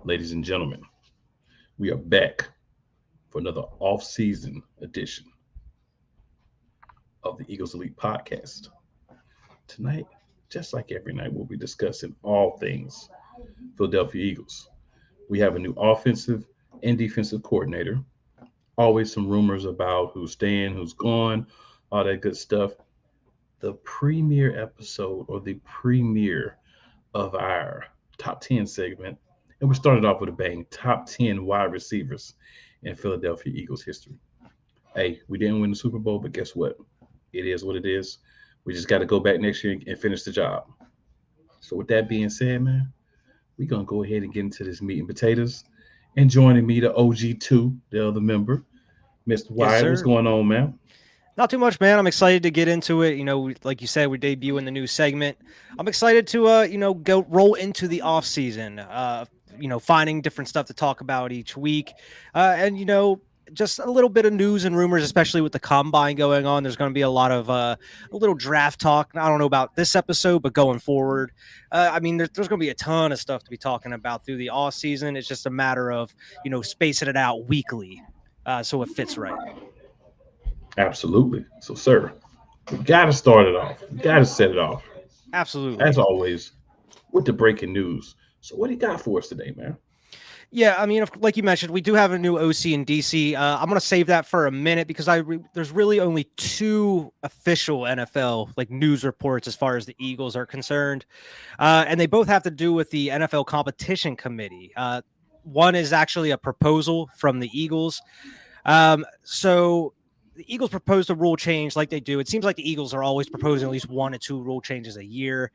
Ladies and gentlemen, we are back for another off-season edition of the Eagles Elite Podcast. Tonight, just like every night, we'll be discussing all things Philadelphia Eagles. We have a new offensive and defensive coordinator. Always some rumors about who's staying, who's gone, all that good stuff. The premiere episode or the premiere of our top 10 segment. And we started off with a bang, top 10 wide receivers in Philadelphia Eagles history. Hey, we didn't win the Super Bowl, but guess what? It is what it is. We just got to go back next year and finish the job. So with that being said, man, we're going to go ahead and get into this meat and potatoes. And joining me, the OG2, the other member, Mr. Yes, Wyatt. What's sir. going on, man? Not too much, man. I'm excited to get into it. Like you said, we're debuting the new segment. I'm excited to, go roll into the off season. Finding different stuff to talk about each week, and just a little bit of news and rumors, especially with the combine going on. There's going to be a lot of a little draft talk. I don't know about this episode, but going forward, there's going to be a ton of stuff to be talking about through the off season. It's just a matter of spacing it out weekly, so it fits right. Absolutely. So, sir, we got to start it off. We got to set it off. Absolutely. As always, with the breaking news. So, what do you got for us today, man? Yeah, like you mentioned, we do have a new OC in DC. I'm going to save that for a minute because there's really only two official NFL like news reports as far as the Eagles are concerned, and they both have to do with the NFL Competition Committee. One is actually a proposal from the Eagles. So the Eagles proposed a rule change like they do. It seems like the Eagles are always proposing at least 1 or 2 rule changes a year.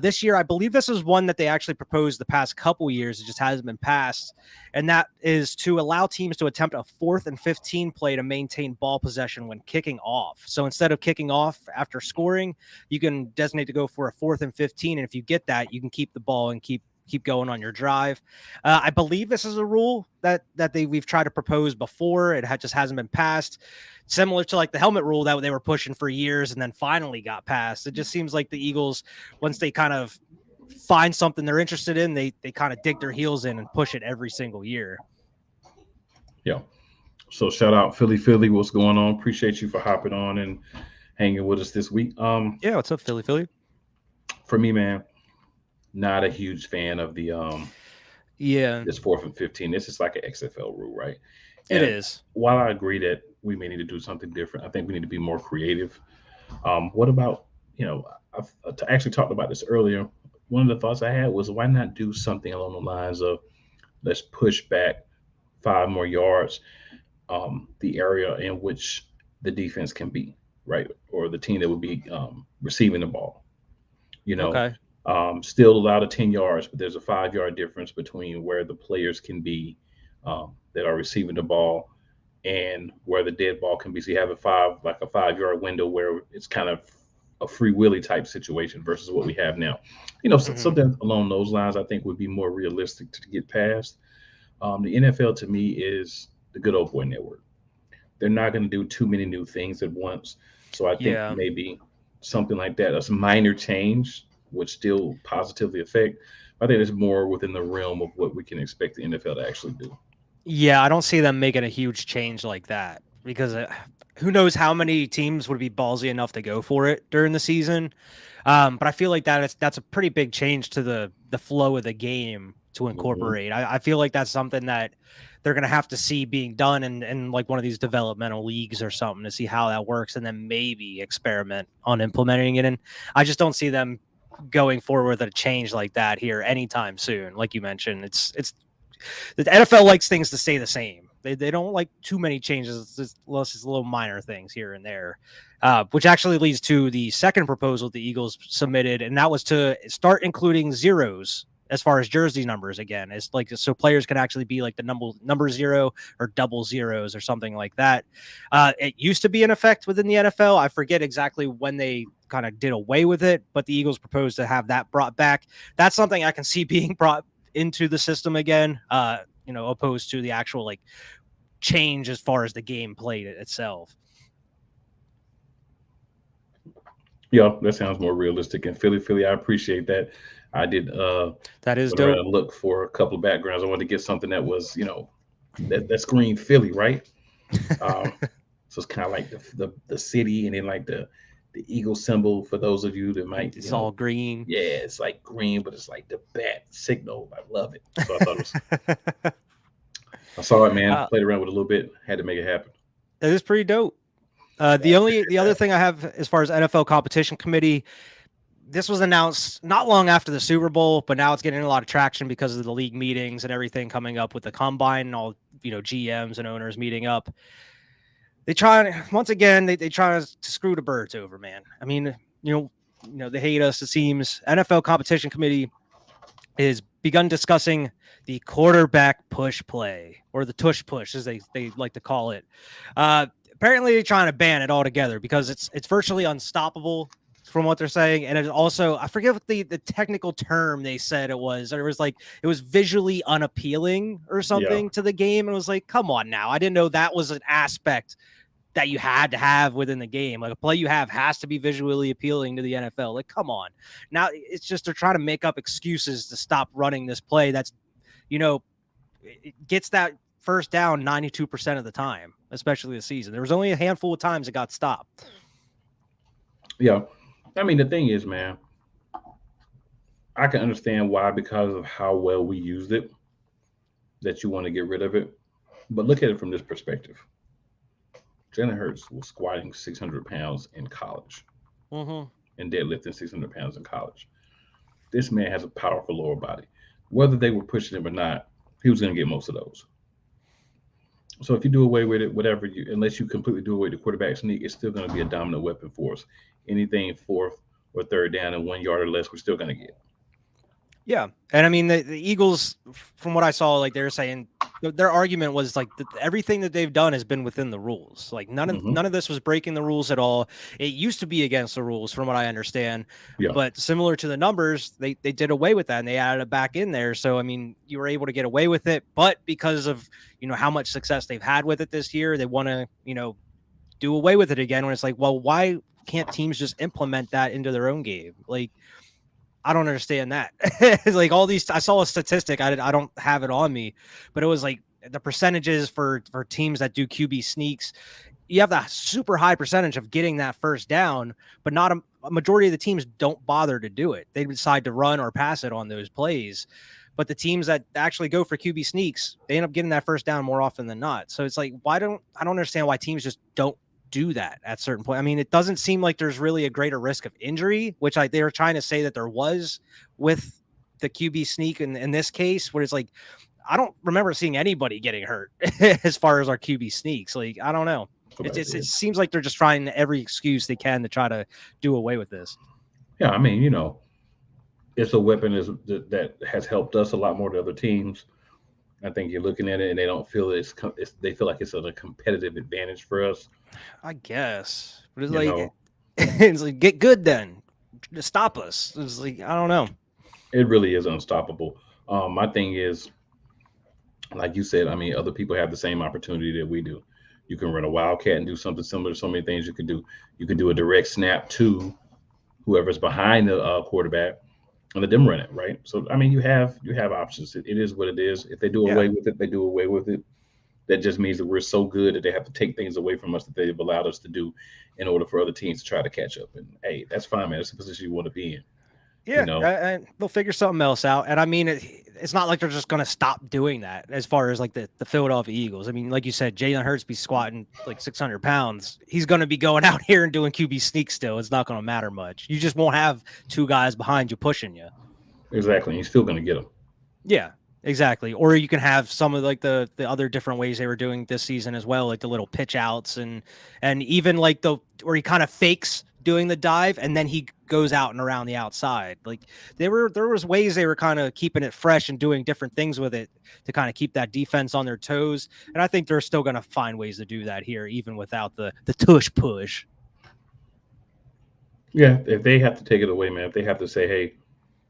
This year, I believe this is one that they actually proposed the past couple years. It just hasn't been passed. And that is to allow teams to attempt a 4th and 15 play to maintain ball possession when kicking off. So instead of kicking off after scoring, you can designate to go for a 4th and 15. And if you get that, you can keep the ball and keep going on your drive. I believe this is a rule that we've tried to propose before. It just hasn't been passed. Similar to like the helmet rule that they were pushing for years and then finally got passed. It just seems like the Eagles, once they kind of find something they're interested in, they kind of dig their heels in and push it every single year. Yeah. So shout out Philly. What's going on? Appreciate you for hopping on and hanging with us this week. Yeah, what's up, Philly? For me, man, not a huge fan of the this 4th and 15. This is like an XFL rule, right? It And is. while I agree that we may need to do something different, I think we need to be more creative. What about, I've actually talked about this earlier. One of the thoughts I had was why not do something along the lines of let's push back 5 more yards, the area in which the defense can be, right? Or the team that would be receiving the ball, you know, Okay. still allowed a 10 yards, but there's a 5 yard difference between where the players can be that are receiving the ball and where the dead ball can be. So you have a 5 yard window where it's kind of a free willy type situation versus what we have now. Mm-hmm. Something along those lines I think would be more realistic to get past. The NFL to me is the good old boy network. They're not going to do too many new things at once. So I think Yeah. maybe something like that, a minor change would still positively affect. I think it's more within the realm of what we can expect the NFL to actually do. Yeah, I don't see them making a huge change like that because who knows how many teams would be ballsy enough to go for it during the season. But I feel like that's a pretty big change to the flow of the game to Mhm. incorporate. I feel like that's something that they're going to have to see being done in like one of these developmental leagues or something to see how that works and then maybe experiment on implementing it. And I just don't see them going forward with a change like that here anytime soon. Like you mentioned, it's the NFL likes things to stay the same. They don't like too many changes unless it's little minor things here and there, which actually leads to the second proposal the Eagles submitted, and that was to start including zeros as far as jersey numbers again. It's like so players can actually be like the number 0 or double zeros or something like that. It used to be in effect within the NFL. I forget exactly when they kind of did away with it, but the Eagles proposed to have that brought back. That's something I can see being brought into the system again, opposed to the actual like change as far as the game played itself. Yeah, that sounds more realistic. And Philly, I appreciate that. I did That is went around dope. and looked for a couple of backgrounds. I wanted to get something that was, that screen Philly, right? Um, so it's kind of like the city, and then like the eagle symbol for those of you that might, It's all green. yeah, it's like green, but it's like the bat signal. I love it. So I thought it was. I saw it, man. uh, Played around with it a little bit. Had to make it happen. it is pretty dope. Yeah, The other thing I have as far as NFL competition committee, this was announced not long after the Super Bowl, but now it's getting a lot of traction because of the league meetings and everything coming up with the combine and all, GMs and owners meeting up. They try once again, they try to screw the birds over, man. I mean, they hate us, it seems. NFL competition committee is begun discussing the quarterback push play, or the tush push as they like to call it. Apparently they're trying to ban it altogether because it's virtually unstoppable from what they're saying. And it also, I forget what the technical term they said it was. Or it was like it was visually unappealing or yeah, something to the game. And it was like, come on now. I didn't know that was an aspect that you had to have within the game. Like a play you have has to be visually appealing to the NFL. Like, come on. Now it's just they're trying to make up excuses to stop running this play that's, it gets that first down 92% of the time, especially this season. There was only a handful of times it got stopped. yeah. I mean, the thing is, man, I can understand why, because of how well we used it, that you want to get rid of it. But look at it from this perspective. Jalen Hurts was squatting 600 pounds in college Mm-hmm. and deadlifting 600 pounds in college. This man has a powerful lower body. Whether they were pushing him or not, he was going to get most of those. So if you do away with it, whatever you, unless you completely do away with the quarterback sneak, it's still going to be a dominant weapon for us. Anything fourth or third down and 1 yard or less, we're still going to get. Yeah. And I mean, the Eagles, from what I saw, like they're saying their argument was like everything that they've done has been within the rules. Like Hmm. none of this was breaking the rules at all. It used to be against the rules, from what I understand. Yeah, But similar to the numbers, they did away with that and they added it back in there. So I mean, you were able to get away with it, but because of how much success they've had with it this year, they want to do away with it again. When it's like, well, why can't teams just implement that into their own game? Like, I don't understand that. It's like all these, I saw a statistic. I don't have it on me, but it was like the percentages for teams that do QB sneaks. You have that super high percentage of getting that first down, but not a majority of the teams don't bother to do it. They decide to run or pass it on those plays. But the teams that actually go for QB sneaks, they end up getting that first down more often than not. So it's like, I don't understand why teams just don't do that at certain point. I mean, it doesn't seem like there's really a greater risk of injury, which they were trying to say that there was with the QB sneak in this case, where it's like, I don't remember seeing anybody getting hurt as far as our QB sneaks. Like, I don't know. It seems like they're just trying every excuse they can to try to do away with this. yeah. I mean, it's a weapon that has helped us a lot more than other teams. I think you're looking at it and they don't feel they feel like it's a competitive advantage for us. I guess, but it's You like know, it's like get good then, to stop us. It's like I don't know. it really is unstoppable. My thing is, like you said, I mean, other people have the same opportunity that we do. You can run a wildcat and do something similar. So many things you can do. You can do a direct snap to whoever's behind the quarterback and let them run it, right? So I mean, you have options. It is what it is. If they do Yeah, away with it, they do away with it. That just means that we're so good that they have to take things away from us that they've allowed us to do in order for other teams to try to catch up. And hey, that's fine, man. That's the position you want to be in. You yeah, know, and they'll figure something else out. And I mean, it's not like they're just going to stop doing that. As far as like the Philadelphia Eagles, I mean, like you said, Jalen Hurts be squatting like 600 pounds. He's going to be going out here and doing QB sneak still. It's not going to matter much. You just won't have two guys behind you pushing you. exactly. And you're still going to get them. Yeah, exactly. Or you can have some of like the other different ways they were doing this season as well, like the little pitch outs and even like the where he kind of fakes doing the dive and then he goes out and around the outside. Like there was ways they were kind of keeping it fresh and doing different things with it to kind of keep that defense on their toes. And I think they're still going to find ways to do that here, even without the tush push. Yeah, if they have to take it away, man, if they have to say, hey,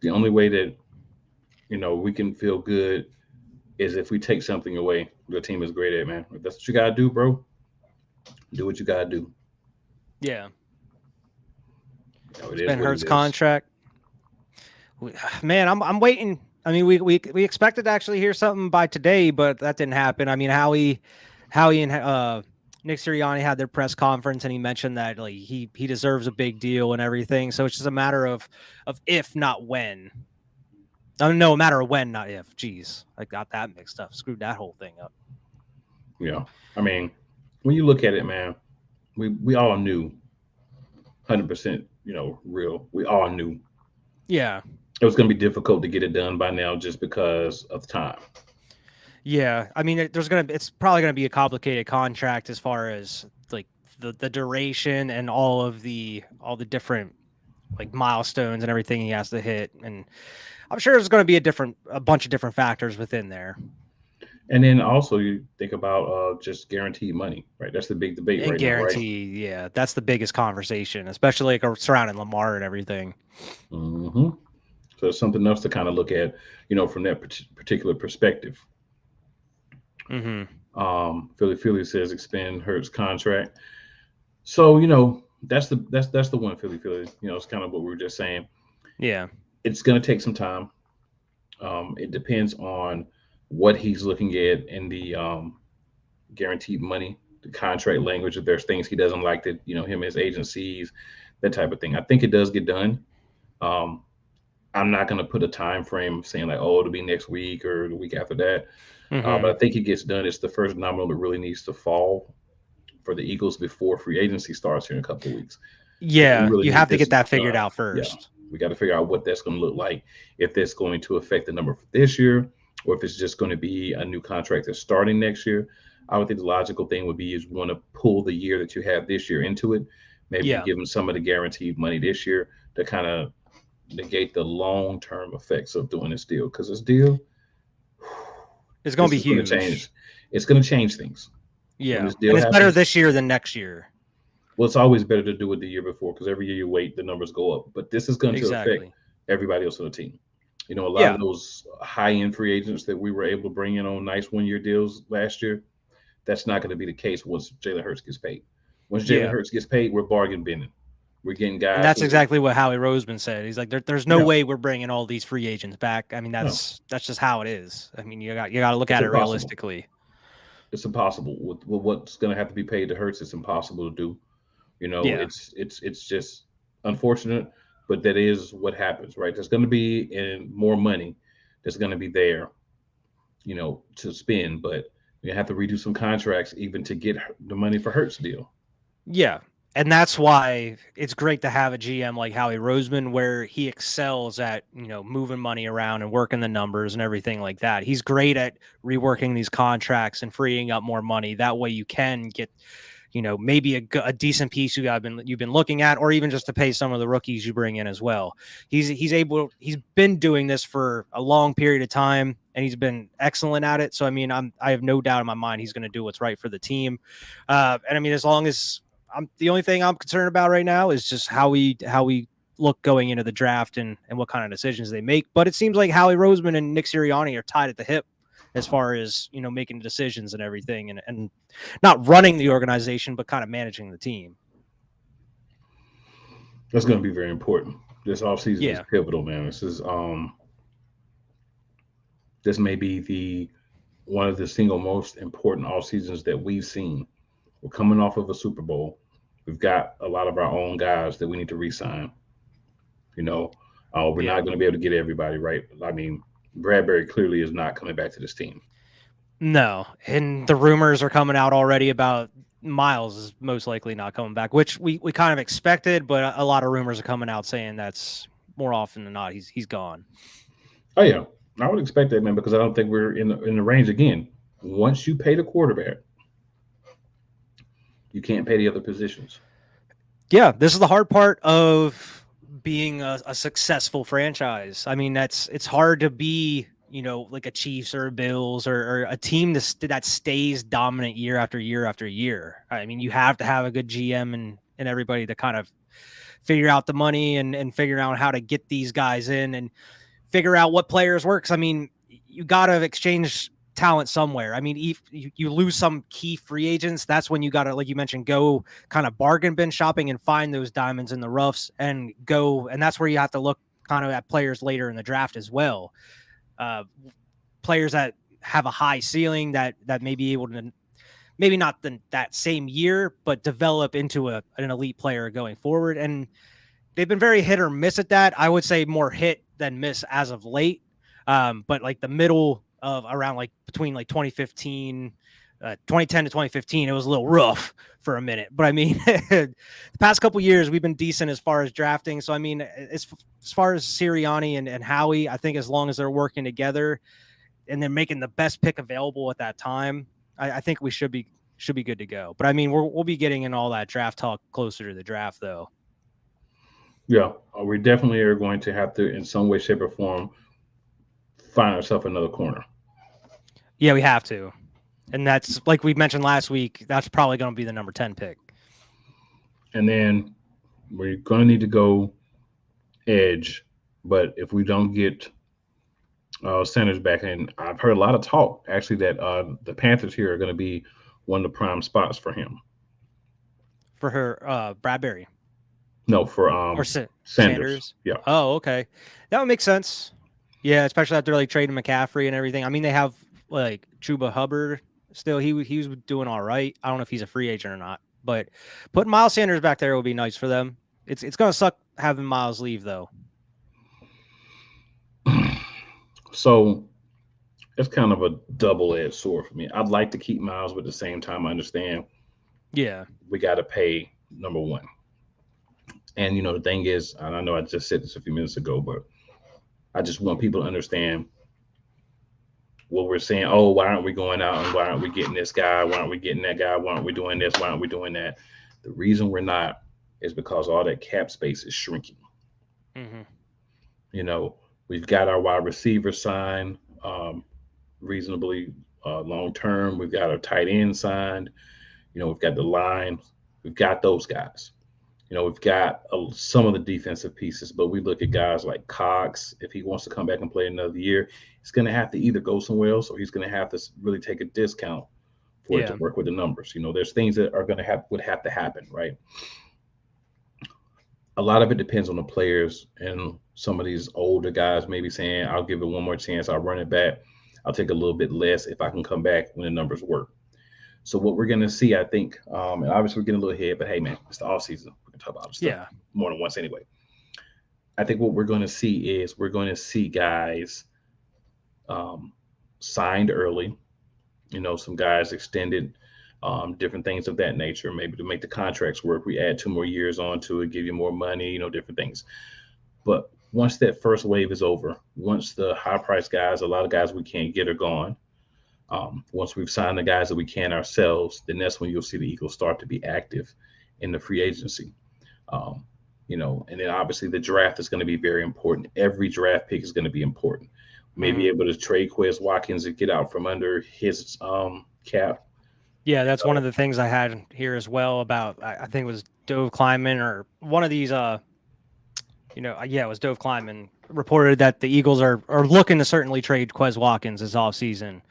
the only way that we can feel good is if we take something away. The team is great at, man. If that's what you gotta do, bro, do what you gotta do. Yeah. It is Ben what it Hurts is. contract. Man, I'm waiting. I mean, we expected to actually hear something by today, but that didn't happen. I mean, Howie and Nick Sirianni had their press conference, and he mentioned that like he deserves a big deal and everything. So it's just a matter of if, not when. No, a matter of when, not if. Jeez, I got that mixed up. Screwed that whole thing up. Yeah. I mean, when you look at it, man, we all knew 100%, real. We all knew Yeah. it was going to be difficult to get it done by now just because of time. Yeah, I mean, it's probably gonna be a complicated contract as far as like the duration and all the different like milestones and everything he has to hit, and I'm sure there's going to be a bunch of different factors within there. And then also you think about just guaranteed money, right? That's the big debate And right now, right? guarantee, yeah, that's the biggest conversation, especially like surrounding Lamar and everything. Hmm. So it's something else to kind of look at, from that particular perspective. Mm-hmm. Philly says expand Hurts contract. So that's the one Philly. It's kind of what we were just saying. Yeah. It's going to take some time. It depends on what he's looking at in the guaranteed money, the contract language. If there's things he doesn't like that, him as agencies, that type of thing. I think it does get done. Um, I'm not going to put a time frame saying like, oh, it'll be next week or the week after that. But Mm-hmm. I think it gets done. It's the first nominal that really needs to fall for the Eagles before free agency starts here in a couple of weeks. We Yeah, really you need have to get this that figured done. out Yeah, first. we got to figure out what that's going to look like. If that's going to affect the number for this year, or if it's just going to be a new contract that's starting next year. I would think the logical thing would be is want to pull the year that you have this year into it. Maybe you Yeah, give them some of the guaranteed money this year to kind of negate the long term effects of doing this deal. Because this deal, it's going this to be is going to huge. change. It's going to change things when Yeah, this and deal it's better happens. this year than next year. Well, it's always better to do it the year before because every year you wait, the numbers go up. But this is going to affect Exactly. everybody else on the team. A lot of Yeah. those high end free agents that we were able to bring in on nice 1 year deals last year, that's not going to be the case once Jalen Hurts gets paid. Once Jalen Yeah. Hurts gets paid, we're bargain binning. We're getting And guys that's who, exactly what Howie Roseman said. He's like, there's no yeah, way we're bringing all these free agents back. I mean, no, that's just how it is. I mean, you got to look it's at it impossible. realistically. It's impossible with what's going to have to be paid to Hurts. It's impossible to do. Yeah. It's just unfortunate, but that is what happens, right? There's going to be more money that's going to be there, to spend, but you have to redo some contracts even to get the money for Hurts deal. Yeah. And that's why it's great to have a GM like Howie Roseman, where he excels at, moving money around and working the numbers and everything like that. He's great at reworking these contracts and freeing up more money. That way you can get, maybe a decent piece you've been looking at, or even just to pay some of the rookies you bring in as well. He's been doing this for a long period of time, and he's been excellent at it. So, I mean, I have no doubt in my mind he's going to do what's right for the team. And I mean, as long as the only thing I'm concerned about right now is just how we look going into the draft and what kind of decisions they make. But it seems like Howie Roseman and Nick Sirianni are tied at the hip as far as, making decisions and everything, and not running the organization, but kind of managing the team. That's going to be very important. This offseason is Yeah. pivotal, man. This may be the one of the single most important off seasons that we've seen. We're coming off of a Super Bowl. We've got a lot of our own guys that we need to re-sign. You know, we're not Yeah. going to be able to get everybody right. I mean, Bradbury clearly is not coming back to this team. No. And the rumors are coming out already about Miles is most likely not coming back, which we kind of expected, but a lot of rumors are coming out saying that's more often than not he's gone. Oh yeah, I would expect that, man, because I don't think we're in the range again. Once you pay the quarterback, you can't pay the other positions. Yeah, this is the hard part of being a successful franchise. I mean, it's hard to be, like a Chiefs or a Bills or a team that stays dominant year after year after year. I mean, you have to have a good GM and everybody to kind of figure out the money and figure out how to get these guys in and figure out what players works. I mean, you got to exchange talent somewhere. I mean, if you lose some key free agents, that's when you got to, like you mentioned, go kind of bargain bin shopping and find those diamonds in the roughs and go. And that's where you have to look kind of at players later in the draft as well. Uh, Players that have a high ceiling that may be able to, maybe not that same year, but develop into an elite player going forward. And they've been very hit or miss at that. I would say more hit than miss as of late. But like the middle of around like between like 2015, 2010 to 2015, it was a little rough for a minute. But I mean, the past couple years, we've been decent as far as drafting. So, I mean, as far as Sirianni and Howie, I think as long as they're working together and they're making the best pick available at that time, I think we should be good to go. But I mean, we'll be getting in all that draft talk closer to the draft, though. Yeah, we definitely are going to have to, in some way, shape, or form, find ourselves another corner. Yeah, we have to. And that's, like we mentioned last week, that's probably going to be the number 10 pick. And then we're going to need to go edge. But if we don't get Sanders back, and I've heard a lot of talk, actually, that the Panthers here are going to be one of the prime spots for him. For her, Bradbury. No, for or Sanders. Yeah. Oh, okay. That would make sense. Yeah, especially after like trading McCaffrey and everything. I mean, they have like Chuba Hubbard still. He was doing all right. I don't know if he's a free agent or not, but putting Miles Sanders back there would be nice for them. It's going to suck having Miles leave though. So it's kind of a double-edged sword for me. I'd like to keep Miles, but at the same time, I understand. Yeah, we got to pay number one. And the thing is, and I know I just said this a few minutes ago, but I just want people to understand what we're saying. Oh, why aren't we going out and why aren't we getting this guy? Why aren't we getting that guy? Why aren't we doing this? Why aren't we doing that? The reason we're not is because all that cap space is shrinking. Mm-hmm. We've got our wide receiver signed reasonably long term. We've got our tight end signed. We've got the line. We've got those guys. We've got some of the defensive pieces, but we look at guys like Cox. If he wants to come back and play another year, he's going to have to either go somewhere else or he's going to have to really take a discount for it to work with the numbers. There's things that are going to would have to happen, right? A lot of it depends on the players and some of these older guys maybe saying, I'll give it one more chance. I'll run it back. I'll take a little bit less if I can come back when the numbers work. So what we're going to see, I think, and obviously we're getting a little ahead, but hey, man, it's the offseason. We're going to talk about stuff more than once anyway. I think what we're going to see is we're going to see guys signed early, some guys extended, different things of that nature, maybe to make the contracts work. We add 2 more years onto it, give you more money, different things. But once that first wave is over, once the high-priced guys, a lot of guys we can't get are gone, once we've signed the guys that we can ourselves, then that's when you'll see the Eagles start to be active in the free agency. And then obviously the draft is going to be very important. Every draft pick is going to be important. Maybe able to trade Quez Watkins and get out from under his cap. Yeah, that's one of the things I had here as well about, I think it was Dove Kleiman or one of these, it was Dove Kleiman reported that the Eagles are looking to certainly trade Quez Watkins this offseason.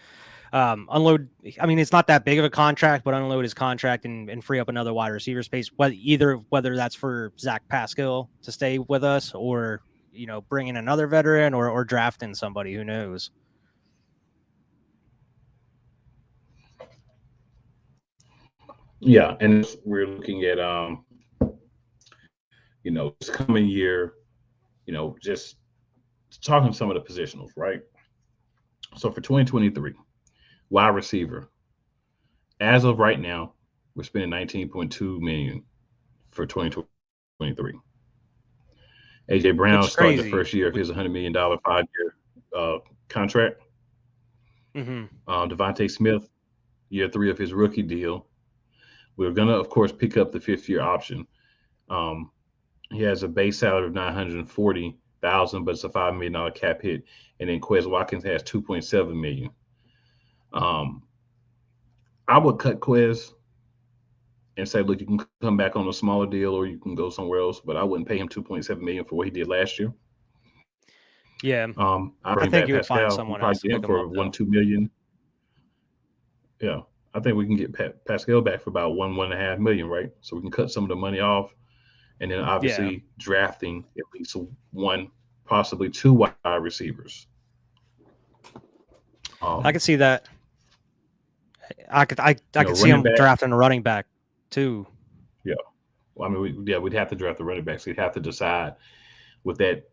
Unload. I mean, it's not that big of a contract, but unload his contract and free up another wide receiver space. Whether that's for Zach Pascal to stay with us, or bring in another veteran, or drafting somebody, who knows. Yeah, and we're looking at this coming year, just talking some of the positionals, right? So for 2023. Wide receiver. As of right now, we're spending $19.2 million for 2023. AJ Brown starting the first year of his $100 million 5-year contract. Devontae Smith, year 3 of his rookie deal. We're gonna, of course, pick up the 5th-year option. He has a base salary of $940,000, but it's a $5 million cap hit. And then Quez Watkins has $2.7 million. I would cut Quez and say, look, you can come back on a smaller deal or you can go somewhere else, but I wouldn't pay him $2.7 million for what he did last year. Yeah. I think you would find someone else to pick him up, 1-2 million. Yeah. I think we can get Pascal back for about $1.5 million, right? So we can cut some of the money off, and then obviously drafting at least one possibly two wide receivers. I could see You that. I could see running him back. drafting a running back too. Yeah. Well, I mean, we'd have to draft the running backs. We'd have to decide with that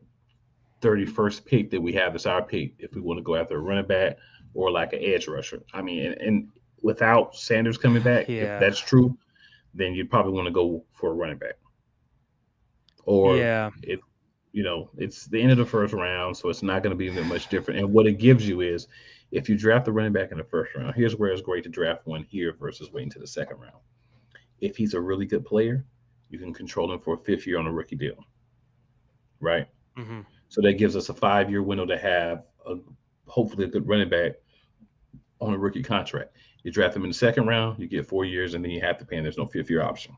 31st pick that we have as our pick if we want to go after a running back or like an edge rusher. I mean, and without Sanders coming back, if Yeah. that's true, then you'd probably want to go for a running back. Or Yeah. if it's the end of the first round, so it's not going to be that much different. And what it gives you is if you draft the running back in the first round, here's where it's great to draft one here versus waiting to the second round. If he's a really good player, you can control him for a fifth year on a rookie deal, right? Hmm. So that gives us a 5 year window to have a hopefully a good running back on a rookie contract. You draft him in the second round, you get 4 years, and then you have to pay, and there's no fifth year option.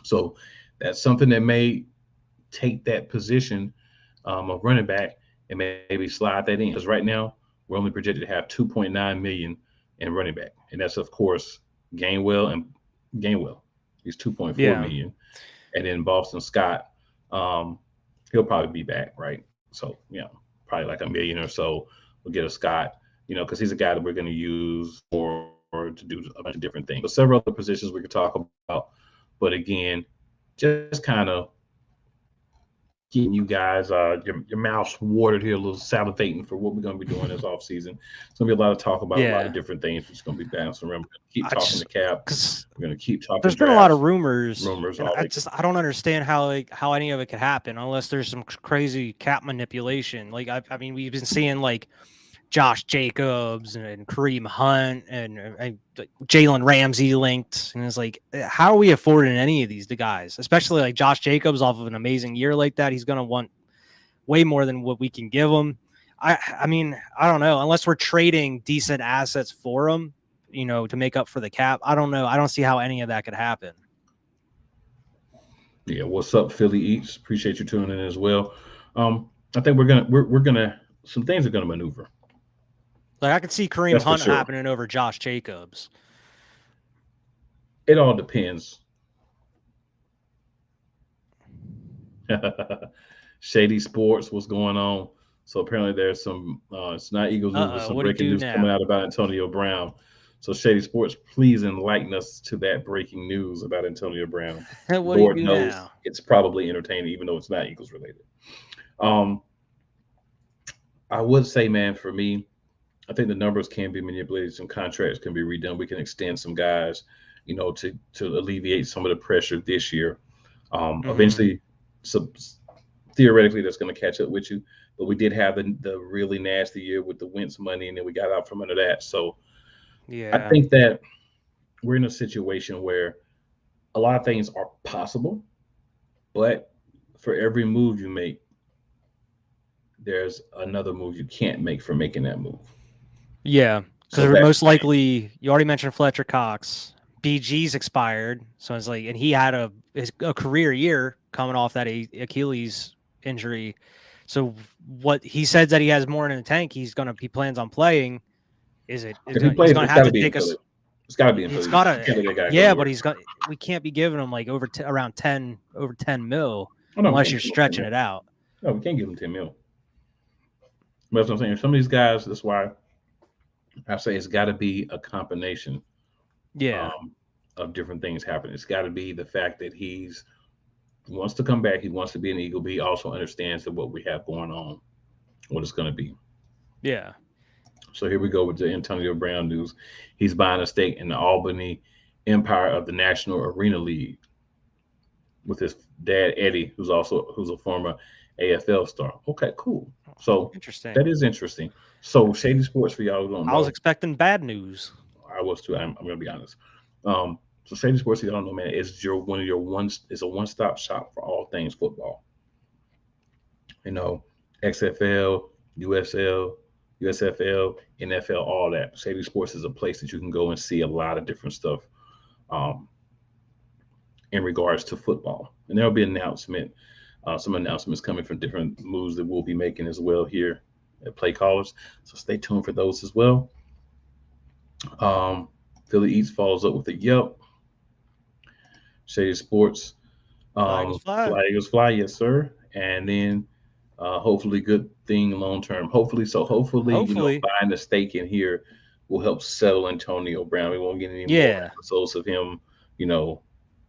So that's something that may take that position of running back and maybe slide that in. Because right now we're only projected to have 2.9 million in running back, and that's of course Gainwell and Gainwell. He's 2.4 Yeah. million, and then Boston Scott, um, he'll probably be back, right? So probably like a million or so. We'll get a Scott, because he's a guy that we're going to use for to do a bunch of different things. But several other positions we could talk about. But again, just kind of getting you guys your mouths watered here, a little salivating for what we're going to be doing this off season. It's going to be a lot of talk about a lot of Yeah. different things. We're just going to be bouncing around. We're going to keep I talking just the cap. because We're going to keep talking there's been a lot of drafts, rumors, rumors, and all that. I don't understand how any of it could happen unless there's some crazy cap manipulation. Like I mean, we've been seeing like Josh Jacobs and Kareem Hunt and like, Jalen Ramsey linked, and it's like, how are we affording any of these guys? Especially like Josh Jacobs off of an amazing year like that, he's gonna want way more than what we can give him. I mean, I don't know, unless we're trading decent assets for him, to make up for the cap. I don't know. I don't see how any of that could happen. Yeah, what's up, Philly Eats? Appreciate you tuning in as well. I think we're gonna some things are gonna maneuver. Like I could see Kareem That's for Hunt sure. happening over Josh Jacobs. It all depends. Shady Sports, what's going on? So apparently there's some it's not Eagles news, but some What'd he breaking do news coming now? out about Antonio Brown. So Shady Sports, please enlighten us to that breaking news about Antonio Brown. What'd he Lord do knows now? it's probably entertaining, even though it's not Eagles related. Um, I would say, man, for me, I think the numbers can be manipulated. Some contracts can be redone. We can extend some guys, to alleviate some of the pressure this year. Hmm. Eventually, so theoretically, that's going to catch up with you. But we did have the really nasty year with the Wentz money, and then we got out from under that. So I Yeah. think that we're in a situation where a lot of things are possible, but for every move you make, there's another move you can't make for making that move. Yeah. So Because that's most the thing. likely, you already mentioned Fletcher Cox. BG's expired, so it's like, and he had a career year coming off that Achilles injury. So what he said that he has more in the tank. He plans on playing. If he He's plays, gonna it's have got to to be in take Philly. us. It's got to be in It's Philly. You gotta, can't let that guy go yeah, but anywhere. we can't be giving him like around 10 over 10 mil Oh no, we unless can't you're give him 10 stretching mil. it out. No, we can't give him 10 mil. But that's what I'm saying. Some of these guys, that's why I say it's got to be a combination Yeah. um, of different things happening. It's got to be the fact that he wants to come back. He wants to be an Eagle, but he also understands that what we have going on, what it's going to be. Yeah. So here we go with the Antonio Brown news. He's buying a stake in the Albany Empire of the National Arena League with his dad Eddie, who's a former AFL star. Okay, cool. So Interesting. that is interesting. So Shady Sports, for y'all who don't I was know, expecting bad news. I was too. I'm going to be honest. So Shady Sports, you don't know, man, is your one of your one. It's a one-stop shop for all things football. You know, XFL, USL, USFL, NFL, all that. Shady Sports is a place that you can go and see a lot of different stuff um, in regards to football. And there'll be some announcements coming from different moves that we'll be making as well here at Play Callers. So stay tuned for those as well. Um, Philly Eats follows up with a Yep. Shady Sports, Flag is flag. Fly Eagles Fly, yes sir. And then Hopefully, good thing long term. Hopefully, so hopefully, Hopefully. buying the stake in here will help settle Antonio Brown. We won't get any more Yeah. episodes of him, you know,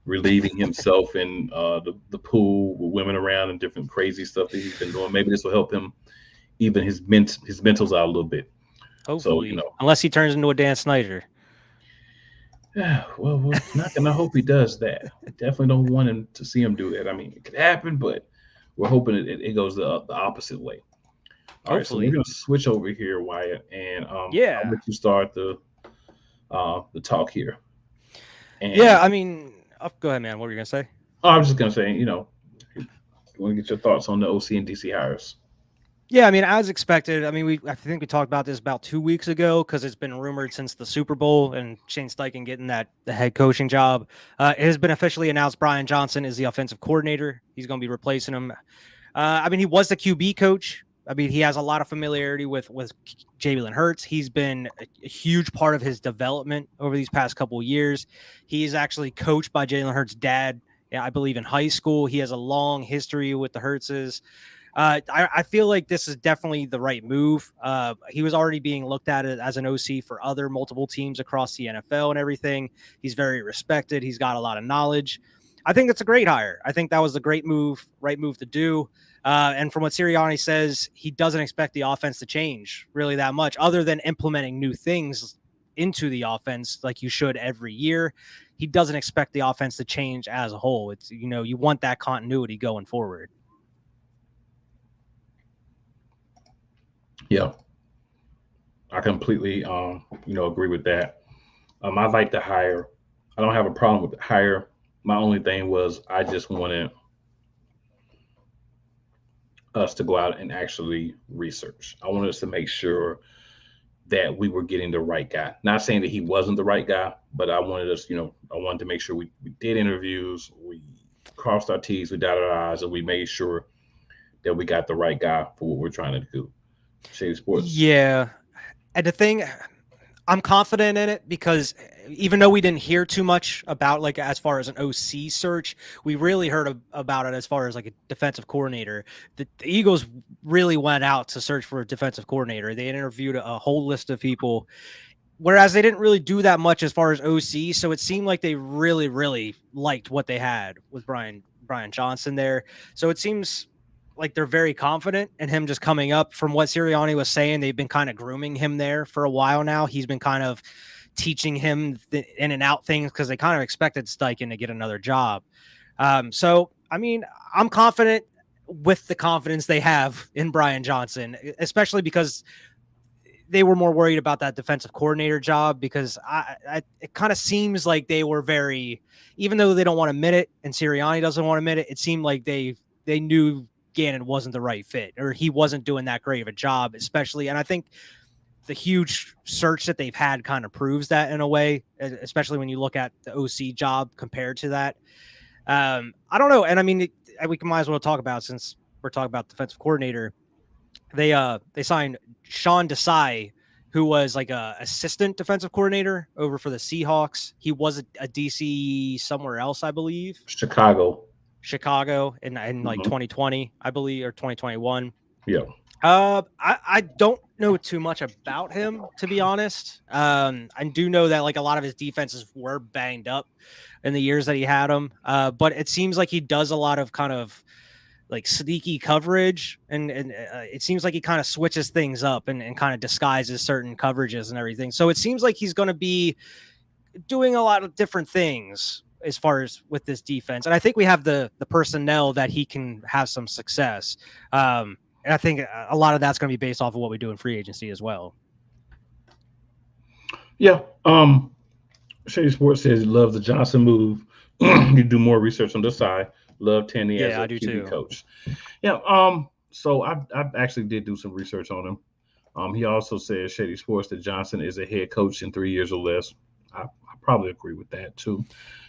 relieving himself in the pool with women around and different crazy stuff that he's been doing. Maybe this will help him even his mentals out a little bit. So Hopefully. Unless he turns into a Dan Snyder. yeah, well, we're not gonna hope he does that. We definitely don't want him to see him do that. I mean, it could happen, but we're hoping it goes the opposite way. All right, so we're Hopefully. gonna switch over here, Wyatt, and I'll Yeah. let you start the talk here. And Yeah. I mean, go ahead, man. What were you going to say? I was just gonna say, you want to get your thoughts on the OC and DC hires. Yeah, I mean, as expected. I mean, I think we talked about this about 2 weeks ago because it's been rumored since the Super Bowl and Shane Steichen getting the head coaching job. It has been officially announced. Brian Johnson is the offensive coordinator. He's going to be replacing him. I mean, he was the QB coach. I mean, he has a lot of familiarity with Jalen Hurts. He's been a huge part of his development over these past couple of years. He's actually coached by Jalen Hurts' dad, I believe, in high school. He has a long history with the Hurtses. I feel like this is definitely the right move. He was already being looked at as an OC for other multiple teams across the NFL and everything. He's very respected. He's got a lot of knowledge. I think that's a great hire. I think that was a great move, right move to do. And from what Sirianni says, he doesn't expect the offense to change really that much other than implementing new things into the offense like you should every year. He doesn't expect the offense to change as a whole. It's, you want that continuity going forward. Yeah, I completely agree with that. I like the hire. I don't have a problem with the hire. My only thing was I just wanted us to go out and actually research. I wanted us to make sure that we were getting the right guy. Not saying that he wasn't the right guy, but I wanted us, I wanted to make sure we did interviews, we crossed our T's, we dotted our I's, and we made sure that we got the right guy for what we're trying to do. Shady Sports. Yeah. And the thing, I'm confident in it because even though we didn't hear too much about like as far as an OC search, we really heard about it as far as like a defensive coordinator. The Eagles really went out to search for a defensive coordinator. They interviewed a whole list of people, whereas they didn't really do that much as far as OC. So it seemed like they really, really liked what they had with Brian Johnson there. So it seems like they're very confident in him just coming up. From what Sirianni was saying, they've been kind of grooming him there for a while now. He's been kind of teaching him the in and out things because they kind of expected Steichen to get another job. So, I mean, I'm confident with the confidence they have in Brian Johnson, especially because they were more worried about that defensive coordinator job because it kind of seems like they were very, even though they don't want to admit it and Sirianni doesn't want to admit it, it seemed like they knew Gannon wasn't the right fit or he wasn't doing that great of a job, especially. And I think the huge search that they've had kind of proves that in a way, especially when you look at the OC job compared to that. I don't know. And I mean, we might as well talk about, since we're talking about defensive coordinator, they signed Sean Desai, who was like a assistant defensive coordinator over for the Seahawks. He was a DC somewhere else, I believe. Chicago in like 2020, I believe, or 2021. Yeah. I don't know too much about him, to be honest. I do know that like a lot of his defenses were banged up in the years that he had them. But it seems like he does a lot of kind of like sneaky coverage, and it seems like he kind of switches things up and kind of disguises certain coverages and everything. So it seems like he's going to be doing a lot of different things as far as with this defense. And I think we have the personnel that he can have some success. And I think a lot of that's going to be based off of what we do in free agency as well. Yeah. Shady Sports says he loves the Johnson move. You do more research on this side. Love Tanny as a QB coach. Yeah. So I actually did do some research on him. He also says Shady Sports that Johnson is a head coach in 3 years or less. I probably agree with that too.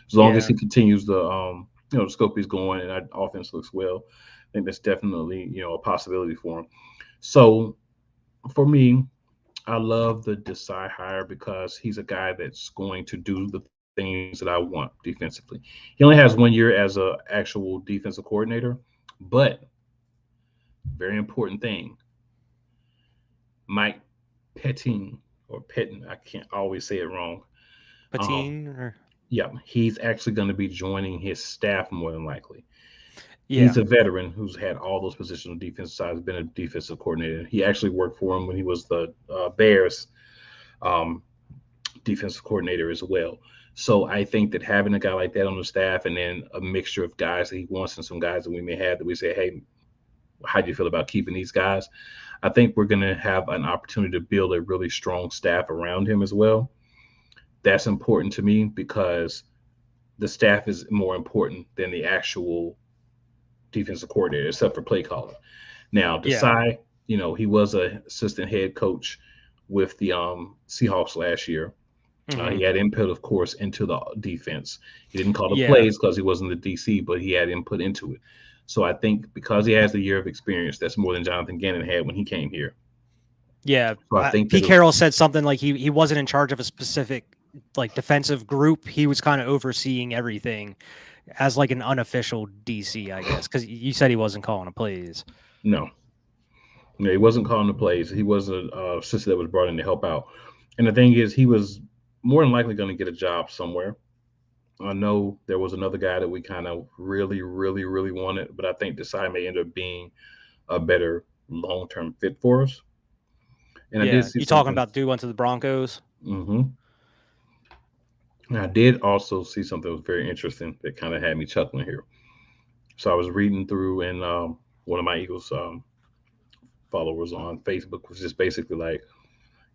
As long as he continues the the scope he's going and that offense looks well, I think that's definitely a possibility for him. So for me, I love the Desai hire because he's a guy that's going to do the things that I want defensively. He only has 1 year as a actual defensive coordinator, but very important thing. Mike Petting or Pettin, I can't always say it wrong. Um, Patine or yeah, he's actually going to be joining his staff more than likely. yeah. He's a veteran who's had all those positions on the defensive side, has been a defensive coordinator. He actually worked for him when he was the Bears um, defensive coordinator as well. So I think that having a guy like that on the staff and then a mixture of guys that he wants and some guys that we may have that we say, hey, how do you feel about keeping these guys? I think we're going to have an opportunity to build a really strong staff around him as well. That's important to me because the staff is more important than the actual defensive coordinator, except for play calling. Now, Yeah. Desai, he was an assistant head coach with the Seahawks last year. Hmm. He had input, of course, into the defense. He didn't call the Yeah. plays because he wasn't the DC, but he had input into it. So I think because he has the year of experience, that's more than Jonathan Gannon had when he came here. Yeah. So I think that Pete Carroll said something like he wasn't in charge of a specific like defensive group. He was kind of overseeing everything as like an unofficial DC, I guess, because you said he wasn't calling the plays. no, he wasn't calling the plays. He was a assistant that was brought in to help out. And the thing is, he was more than likely going to get a job somewhere. I know there was another guy that we kind of really, really, really wanted, but I think Desai may end up being a better long term fit for us. And I did Yeah. see You talking something. about Duke went to the Broncos? Hmm. And I did also see something that was very interesting that kind of had me chuckling here. So I was reading through, and one of my Eagles followers on Facebook was just basically like,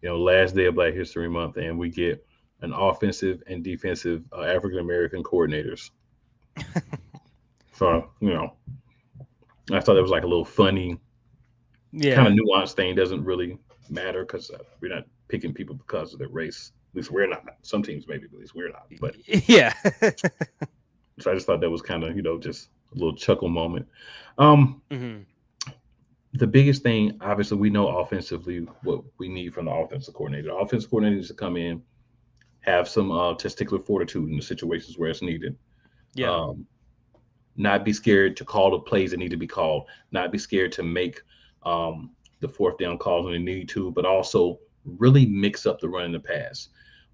last day of Black History Month, and we get an offensive and defensive African American coordinators. So, I thought that was like a little funny, kind of Yeah. nuanced thing. Doesn't really matter because we're not picking people because of their race. At least we're not. Some teams maybe, but at least we're not. But Yeah. so I just thought that was kind of, just a little chuckle moment. Um, Hmm. the biggest thing, obviously, we know offensively what we need from the offensive coordinator. The offensive coordinator needs to come in, have some testicular fortitude in the situations where it's needed. Yeah. Um, not be scared to call the plays that need to be called, not be scared to make um, the fourth down calls when they need to, but also really mix up the run and the pass.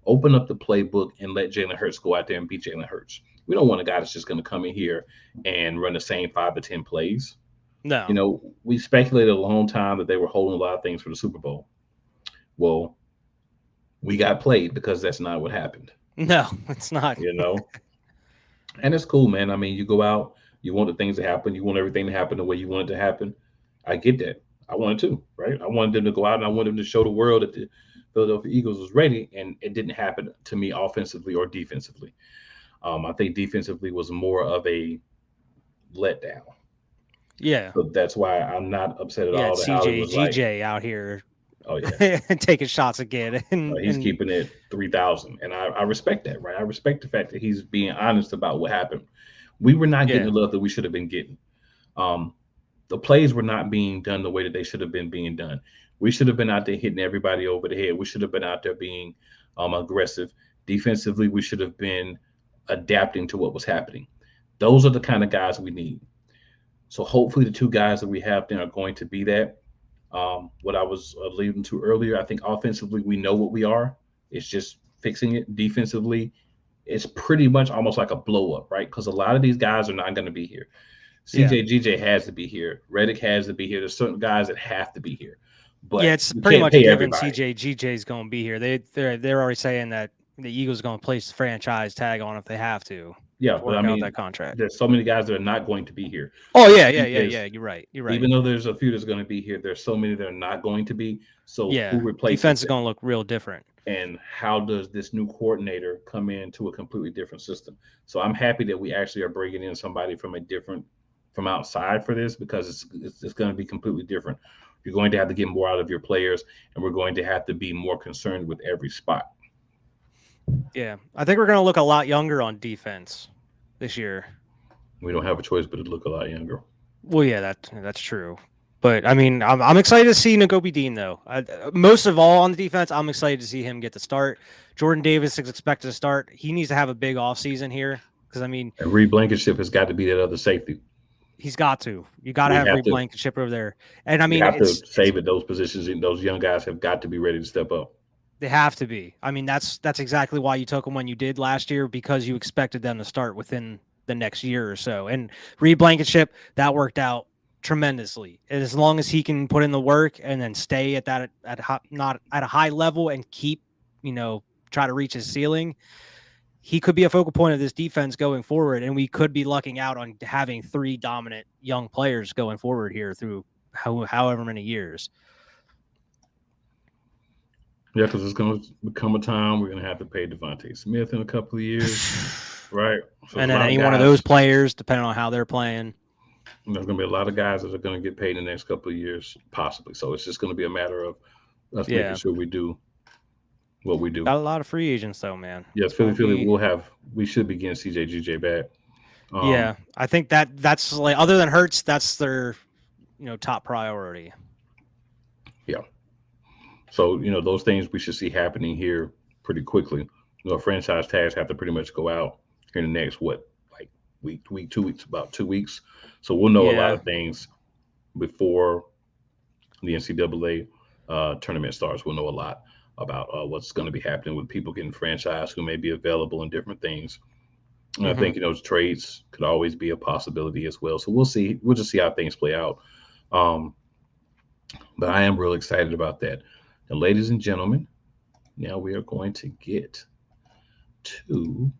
Open up the playbook and let Jalen Hurts go out there and beat Jalen Hurts. We don't want a guy that's just going to come in here and run the same 5 to 10 plays. No. We speculated a long time that they were holding a lot of things for the Super Bowl. Well, we got played because that's not what happened. No, it's not. You know, and it's cool, man. I mean, you go out, you want the things to happen, you want everything to happen the way you want it to happen. I get that. I wanted to, right? I wanted them to go out and I wanted them to show the world that the Philadelphia Eagles was ready, and it didn't happen to me offensively or defensively. I think defensively was more of a letdown. Yeah. So that's why I'm not upset at Yeah. all It's that Howie CJ was like, GJ out here oh, yeah, taking shots again. he's And keeping it 3,000. And I respect that, right? I respect the fact that he's being honest about what happened. We were not getting yeah. the love that we should have been getting. Um, the plays were not being done the way that they should have been being done. We should have been out there hitting everybody over the head. We should have been out there being aggressive. Defensively, we should have been adapting to what was happening. Those are the kind of guys we need. So hopefully, the two guys that we have there are going to be that. What I was alluding to earlier, I think offensively, we know what we are. It's just fixing it. Defensively, it's pretty much almost like a blow up, right? Because a lot of these guys are not going to be here. Yeah. CJ has to be here. Reddick has to be here. There's certain guys that have to be here, Yeah, but it's you pretty can't much a pay given. everybody. CJ is going to be here. They're already saying that the Eagles are going to place the franchise tag on if they have to Yeah, but I work out mean, that contract. there's so many guys that are not going to be here. Oh So I yeah, yeah, think yeah, yeah. You're right. You're right. even though there's a few that's going to be here, there's so many that are not going to be. So who Yeah, replaces defense is them? going to look real different. And how does this new coordinator come into a completely different system? So I'm happy that we actually are bringing in somebody from outside for this because it's going to be completely different. You're going to have to get more out of your players, and we're going to have to be more concerned with every spot. Yeah, I think we're going to look a lot younger on defense this year. We don't have a choice but to look a lot younger. Well, yeah, that's true. But I mean, I'm excited to see Nakobe Dean though. Most of all on the defense, I'm excited to see him get the start. Jordan Davis is expected to start. He needs to have a big offseason here because I mean, And Reed Blankenship has got to be that other safety. He's got to. You got to We have have Reed to Blankenship over there. And I we mean, have to it's save it. Those positions and those young guys have got to be ready to step up. they have to be. I mean, that's exactly why you took them when you did last year, because you expected them to start within the next year or so. And Reed Blankenship, that worked out tremendously. And as long as he can put in the work and then stay at that not at a high level and keep, try to reach his ceiling, he could be a focal point of this defense going forward. And we could be lucking out on having 3 dominant young players going forward here through however many years. Yeah, because it's going to become a time we're going to have to pay Devontae Smith in a couple of years, right? So And there's a then lot of any one of those guys. players, depending on how they're playing. There's going to be a lot of guys that are going to get paid in the next couple of years, possibly. So it's just going to be a matter of us making Yeah. sure we do what we do. Got a lot of free agents though, man. Yeah, It's Philly, gonna Philly. be We should be getting CJ back. yeah. I think that's like, other than Hurts, that's their top priority. Yeah. So those things we should see happening here pretty quickly. Franchise tags have to pretty much go out in the next like week, 2 weeks, about 2 weeks. So we'll know a lot Yeah. of things before the NCAA tournament starts. We'll know a lot about what's going to be happening with people getting franchised who may be available and different things. And I think trades could always be a possibility as well. So we'll see. We'll just see how things play out. Um, but I am real excited about that. And ladies and gentlemen, now we are going to get to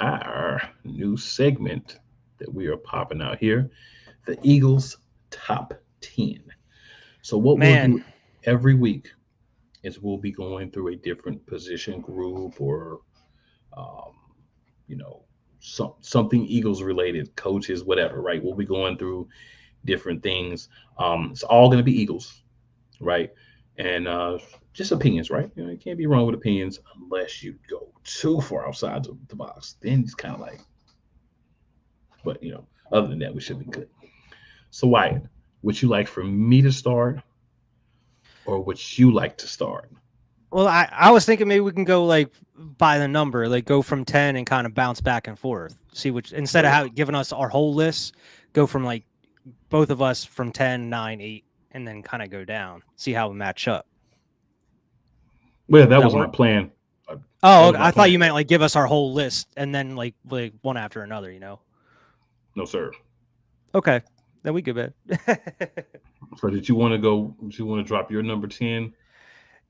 our new segment that we are popping out here, the Eagles Top 10. So what we'll Man. do every week is we'll be going through a different position group or um, something Eagles related, coaches, whatever, right? We'll be going through different things. It's all going to be Eagles, right? And just opinions, right? You can't be wrong with opinions unless you go too far outside the box. Then it's kind of like, but other than that, we should be good. So Wyatt, would you like for me to start, or would you like to start? Well, I was thinking maybe we can go like by the number, like go from 10 and kind of bounce back and forth. See which, instead of giving us our whole list, go from like both of us from 10, 9, 8, and then kind of go down. See how we match up. Well, that was my plan. Oh, I thought you meant like give us our whole list and then like one after another, No, sir. Okay. Then we good, man. So did you want to go? Did you want to drop your number 10?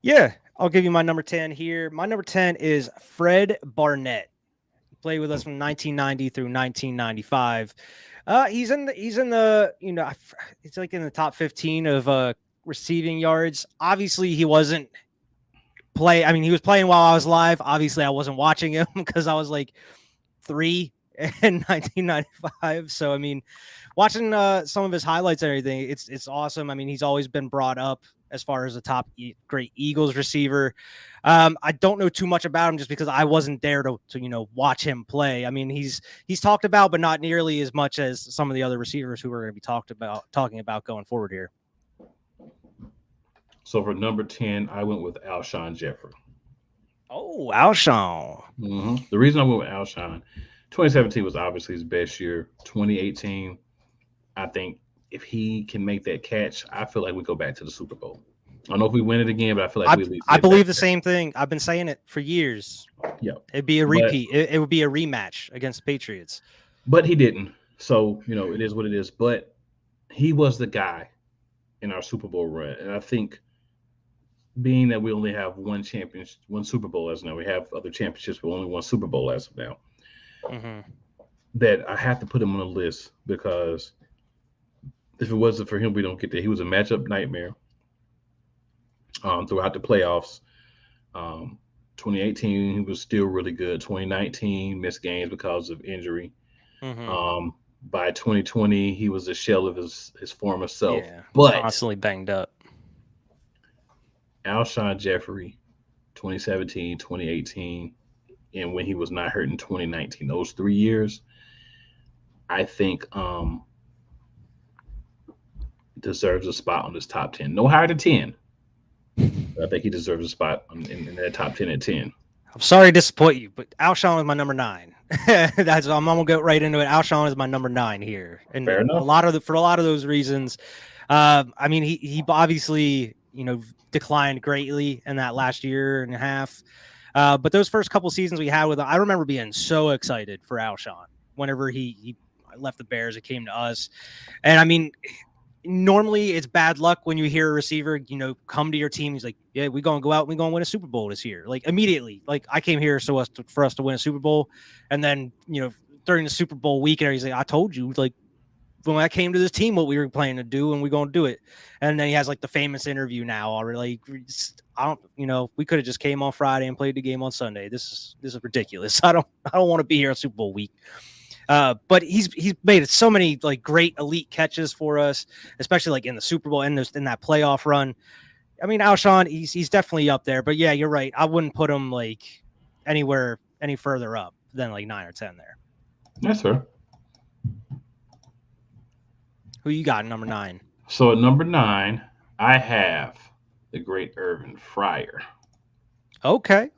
Yeah, I'll give you my number 10 here. My number 10 is Fred Barnett. He played with us from 1990 through 1995. He's in the it's like in the top 15 of receiving yards. Obviously, he wasn't he was playing while I was live. Obviously, I wasn't watching him because I was like 3 in 1995. So I mean, watching some of his highlights and everything, it's awesome. I mean, he's always been brought up as far as a top great Eagles receiver. I don't know too much about him just because I wasn't there to watch him play. I mean, he's talked about, but not nearly as much as some of the other receivers who are going to be talking about going forward here. So for number 10, I went with Alshon Jeffrey. Oh, Alshon. Mm-hmm. The reason I went with Alshon, 2017 was obviously his best year. 2018, I think if he can make that catch, I feel like we go back to the Super Bowl. I don't know if we win it again, but I feel like I believe the same thing. I've been saying it for years. Yeah, it'd be a repeat. It would be a rematch against the Patriots. But he didn't. So it is what it is. But he was the guy in our Super Bowl run, and I think being that we only have one Super Bowl as of now, we have other championships, but only one Super Bowl as of now. Mm-hmm. That I have to put him on the list because if it wasn't for him, we don't get there. He was a matchup nightmare throughout the playoffs. 2018, he was still really good. 2019, missed games because of injury. Mm-hmm. By 2020, he was a shell of his former self. Yeah, but constantly banged up. Alshon Jeffrey, 2017, 2018, and when he was not hurt in 2019, those 3 years, I think deserves a spot on this top 10. No higher than 10. I think he deserves a spot in that top 10 at 10. I'm sorry to disappoint you, but Alshon is my number 9. I'm gonna go right into it. Alshon is my number 9 here, and Fair enough. for a lot of those reasons. I mean, he obviously declined greatly in that last year and a half. But those first couple seasons we had with him, I remember being so excited for Alshon whenever he left the Bears. It came to us, and I mean, normally it's bad luck when you hear a receiver, come to your team. He's like, yeah, we're going to go out and we're going to win a Super Bowl this year. Like immediately, like I came here for us to win a Super Bowl. And then, during the Super Bowl weekend, he's like, I told you, like when I came to this team, what we were planning to do, and we're going to do it. And then he has like the famous interview now already. Like, I don't, we could have just came on Friday and played the game on Sunday. This is ridiculous. I don't want to be here on Super Bowl week. But he's made so many like great elite catches for us, especially like in the Super Bowl and in that playoff run. I mean, Alshon, he's definitely up there. But yeah, you're right. I wouldn't put him like anywhere any further up than like 9 or 10 there. Yes, sir. Who you got number 9? So at number 9, I have the great Irvin Fryer. Okay.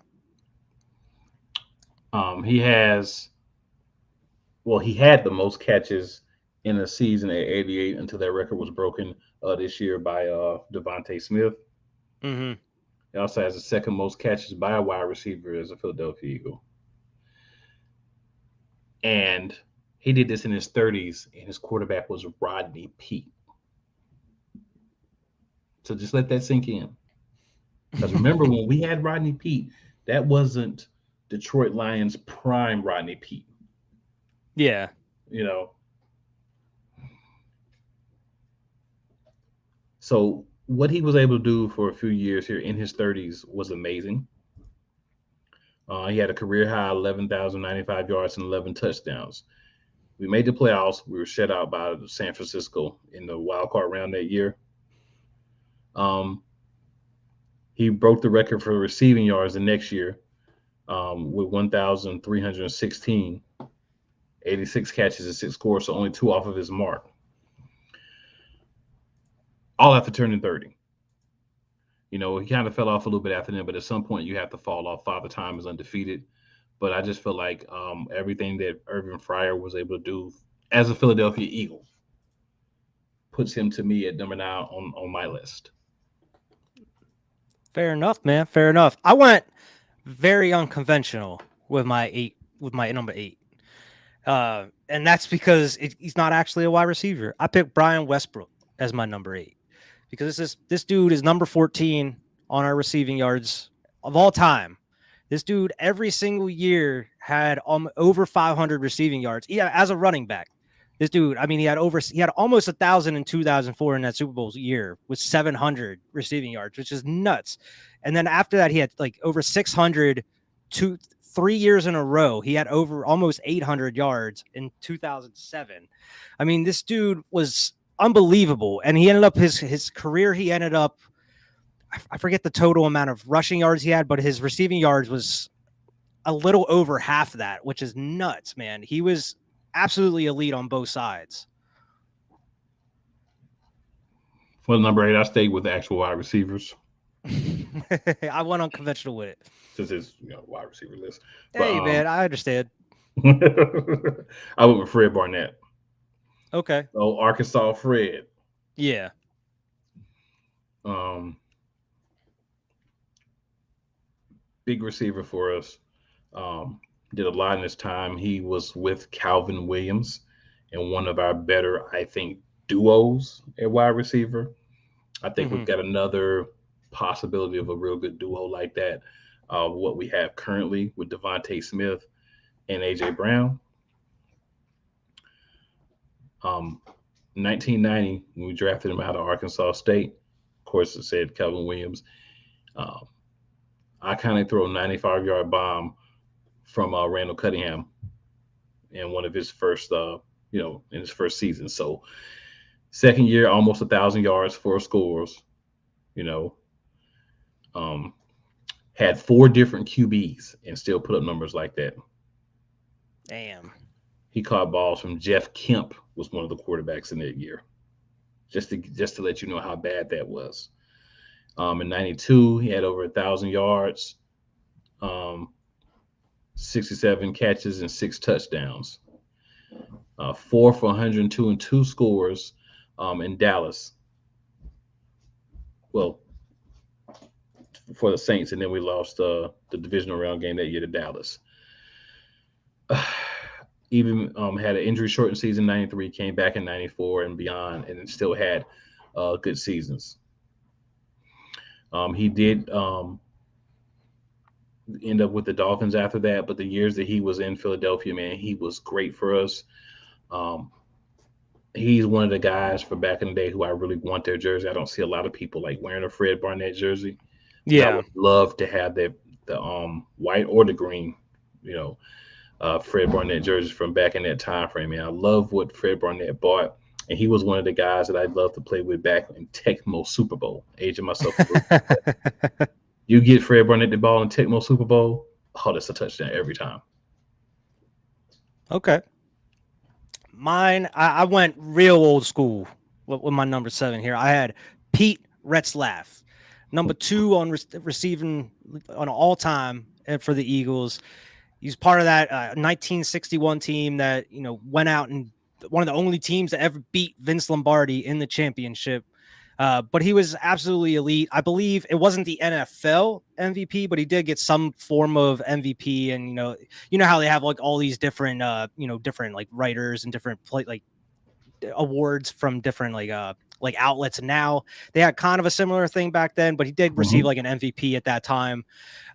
He has, well, he had the most catches in a season at 88 until that record was broken this year by Devontae Smith. Mm-hmm. He also has the second most catches by a wide receiver as a Philadelphia Eagle. And he did this in his 30s, and his quarterback was Rodney Peete. So just let that sink in. Because remember, when we had Rodney Peete, that wasn't Detroit Lions prime Rodney Peete. Yeah. So what he was able to do for a few years here in his 30s was amazing. He had a career high 11,095 yards and 11 touchdowns. We made the playoffs. We were shut out by San Francisco in the wild card round that year. He broke the record for receiving yards the next year with 1,316, 86 catches and 6 scores, so only 2 off of his mark. All after turning 30. He kind of fell off a little bit after that, but at some point you have to fall off. Father Time is undefeated. But I just feel like everything that Irvin Fryer was able to do as a Philadelphia Eagle puts him to me at number 9 on my list. Fair enough, man. Fair enough. I went very unconventional with my number 8. And that's because he's not actually a wide receiver. I picked Brian Westbrook as my number 8 because this dude is number 14 on our receiving yards of all time. This dude every single year had over 500 receiving yards. Yeah, as a running back. This dude, I mean, he had almost 1,000 in 2004 in that Super Bowl year with 700 receiving yards, which is nuts. And then after that, he had like over 600 3 years in a row. He had over almost 800 yards in 2007. I mean, this dude was unbelievable. And he ended up his career. He ended up, I forget the total amount of rushing yards he had, but his receiving yards was a little over half that, which is nuts, man. He was absolutely elite on both sides. For number 8, I stayed with the actual wide receivers. I went unconventional with it. Just his wide receiver list. Hey, man, I understand. I went with Fred Barnett. Okay. Oh, Arkansas Fred. Yeah. Big receiver for us. Did a lot in his time. He was with Calvin Williams and one of our better, I think, duos at wide receiver. I think we've got another possibility of a real good duo like that. What we have currently with Devontae Smith and AJ Brown. 1990, when we drafted him out of Arkansas State, of course, it said Calvin Williams. I kind of throw a 95-yard bomb from Randall Cunningham in one of his first, in his first season. So, second year, almost 1,000 yards, 4 scores. Had 4 different QBs and still put up numbers like that. Damn. He caught balls from Jeff Kemp, was one of the quarterbacks in that year. Just to let you know how bad that was. In 92, he had over 1,000 yards. 67 catches and 6 touchdowns. 4 for 102 and 2 scores in Dallas. Well, for the Saints, and then we lost the divisional round game that year to Dallas. Even had an injury shortened season '93, came back in '94 and beyond, and still had good seasons. He did end up with the Dolphins after that, but the years that he was in Philadelphia, man, he was great for us. Um, he's one of the guys for back in the day who I really want their jersey. I don't see a lot of people like wearing a Fred Barnett jersey, but I Yeah. would love to have the white or the green, you know, Fred Barnett jerseys from back in that time frame. And I love what Fred Barnett bought. And he was one of the guys that I'd love to play with back in Tecmo Super Bowl. Aging myself a little. You get Fred Barnett the ball in Tecmo Super Bowl, oh, that's a touchdown every time. Okay. Mine, I went real old school with my number 7 here. I had Pete Retzlaff, number 2 on receiving on all time for the Eagles. He's part of that 1961 team that went out and one of the only teams that ever beat Vince Lombardi in the championship. But he was absolutely elite. I believe it wasn't the NFL MVP, but he did get some form of MVP. And you know how they have like all these different different like writers and different like awards from different like outlets. And now they had kind of a similar thing back then, but he did receive like an MVP at that time.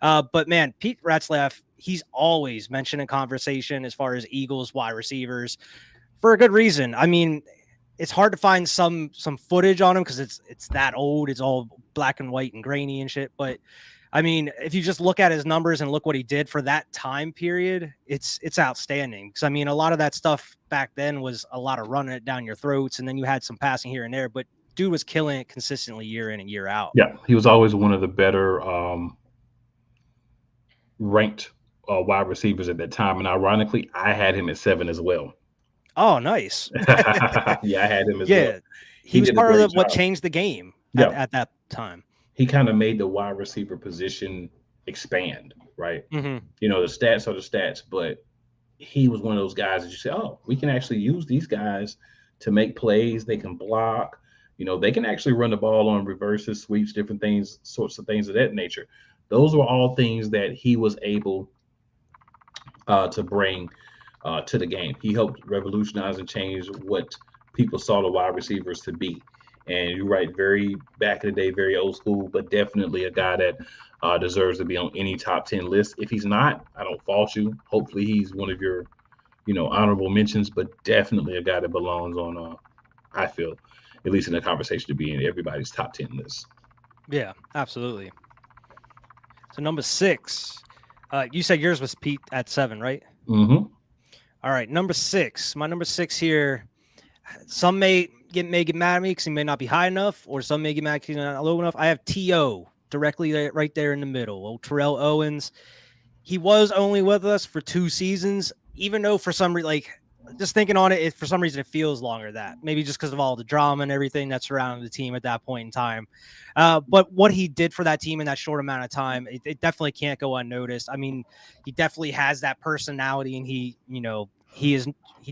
But man, Pete Retzlaff, he's always mentioned in conversation as far as Eagles wide receivers for a good reason. I mean, it's hard to find some footage on him because it's that old. It's all black and white and grainy and shit. But I mean, if you just look at his numbers and look what he did for that time period, it's outstanding. Because I mean, a lot of that stuff back then was a lot of running it down your throats, and then you had some passing here and there. But dude was killing it consistently year in and year out. Yeah, he was always one of the better ranked wide receivers at that time. And ironically, I had him at 7 as well. Oh, nice. Yeah, I had him as well. Yeah, he was did a part great of what job. changed the game Yeah, at that time. he kind of made the wide receiver position expand, right? Mm-hmm. The stats are the stats, but he was one of those guys that you say, oh, we can actually use these guys to make plays. They can block. They can actually run the ball on reverses, sweeps, different things, sorts of things of that nature. Those were all things that he was able to bring to the game. He helped revolutionize and change what people saw the wide receivers to be. And you're right, very back in the day, very old school, but definitely a guy that deserves to be on any top 10 list. If he's not, I don't fault you. Hopefully he's one of your, honorable mentions, but definitely a guy that belongs on, I feel, at least in the conversation, to be in everybody's top 10 list. Yeah, absolutely. So number 6, you said yours was Pete at 7, right? Mm-hmm. All right, number 6. My number 6 here. Some may get mad at me because he may not be high enough, or some may get mad because he's not low enough. I have T.O. directly right there in the middle. Old Terrell Owens. He was only with us for 2 seasons, even though for some reason, just thinking on it, for some reason it feels longer that maybe just because of all the drama and everything that surrounded the team at that point in time. But what he did for that team in that short amount of time, it definitely can't go unnoticed. I mean, he definitely has that personality, and he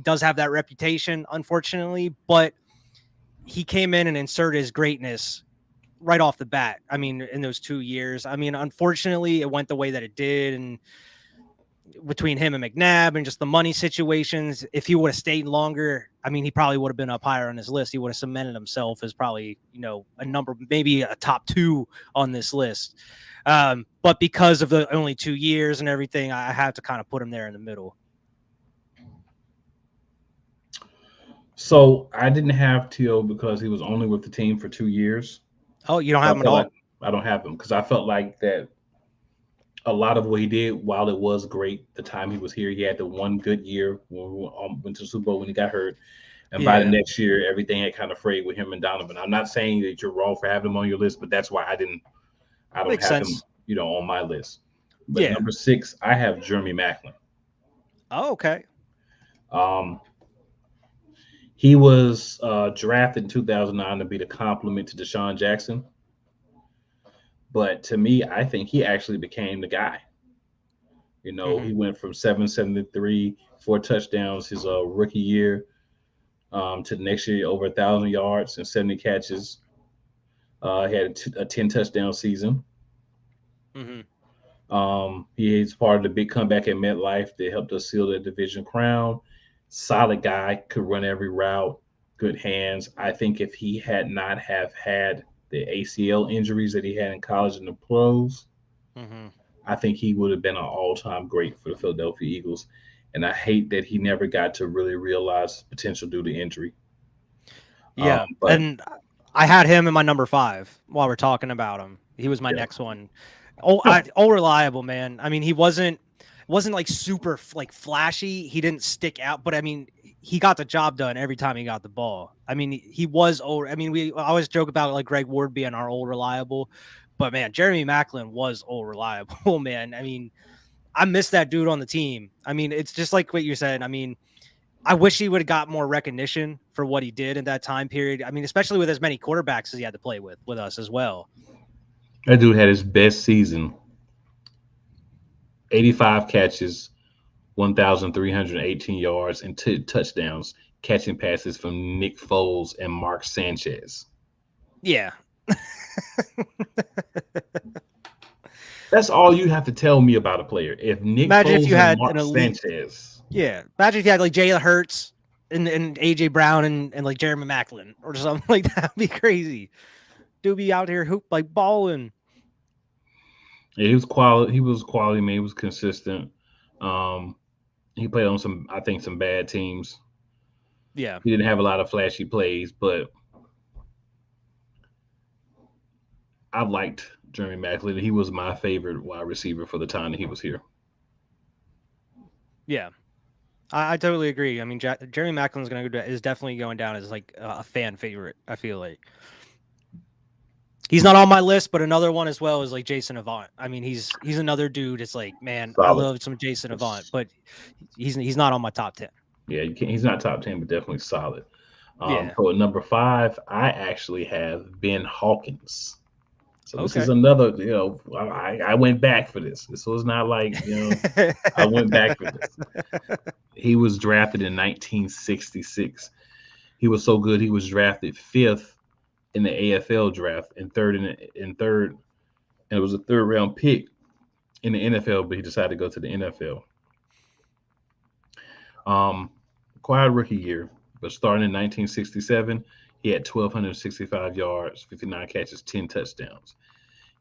does have that reputation, unfortunately, but he came in and inserted his greatness right off the bat. I mean, in those 2 years, I mean, unfortunately it went the way that it did. And between him and McNabb and just the money situations, if he would have stayed longer, I mean, he probably would have been up higher on his list. He would have cemented himself as probably, a number, maybe a top 2 on this list. But because of the only 2 years and everything, I have to kind of put him there in the middle. So I didn't have T.O. because he was only with the team for 2 years. Oh, you don't have him at all? I don't have him because I felt like that a lot of what he did, while it was great the time he was here, he had the one good year when we went to the Super Bowl when he got hurt. And by the next year, everything had kind of frayed with him and Donovan. I'm not saying that you're wrong for having him on your list, but that's why I don't Makes have sense. him, on my list. But number 6, I have Jeremy Maclin. Oh, okay. He was drafted in 2009 to be the complement to Deshaun Jackson. But to me, I think he actually became the guy. Hmm. He went from 773, 4 touchdowns his rookie year, to the next year over 1,000 yards and 70 catches. He had a 10 touchdown season. Hmm. He is part of the big comeback at MetLife that helped us seal the division crown. Solid guy, could run every route, good hands. I think if he had not have had the ACL injuries that he had in college and the pros, Hmm. I think he would have been an all-time great for the Philadelphia Eagles. And I hate that he never got to really realize his potential due to injury. Yeah, But and I had him in my number 5 while we're talking about him. He was my yeah, next one. All reliable, man. I mean, he wasn't like super like flashy. He didn't stick out, but I mean, he got the job done every time he got the ball. I mean, he was old. I mean, we always joke about like Greg Ward being our old reliable, but man, Jeremy Maclin was old reliable, man. I mean, I miss that dude on the team. I mean, it's just like what you said. I mean, I wish he would have got more recognition for what he did in that time period. I mean, especially with as many quarterbacks as he had to play with us as well. that dude had his best season: 85 catches, 1,318 yards, and 2 touchdowns, catching passes from Nick Foles and Mark Sanchez. Yeah. That's all you have to tell me about a player. If Nick Imagine if Foles you and had an Mark elite. Sanchez, Yeah. Imagine if you had like Jalen Hurts and AJ Brown and like Jeremy Maclin or something like that. That'd be crazy. Dude be out here hoop like balling. yeah, he was quality. He was quality man. He was consistent. Um, he played on some, I think, some bad teams. Yeah. He didn't have a lot of flashy plays, but I liked Jeremy Maclin. He was my favorite wide receiver for the time that he was here. Yeah. I totally agree. I mean, Jeremy Maclin's is definitely going down as like a fan favorite. I feel like he's not on my list, but another one as well is like Jason Avant. I mean, he's another dude. It's like, man, I Solid. love some Jason Avant, but he's not on my top 10. Yeah, you can't, he's not top 10, but definitely solid. Yeah. So at number 5, I actually have Ben Hawkins. So this is Okay. another, I went back for this. This was not like, I went back for this. He was drafted in 1966. He was so good, he was drafted fifth in the AFL draft and third, and it was a third round pick in the NFL, but he decided to go to the NFL. Um, Acquired rookie year, but starting in 1967, he had 1,265 yards, 59 catches, 10 touchdowns.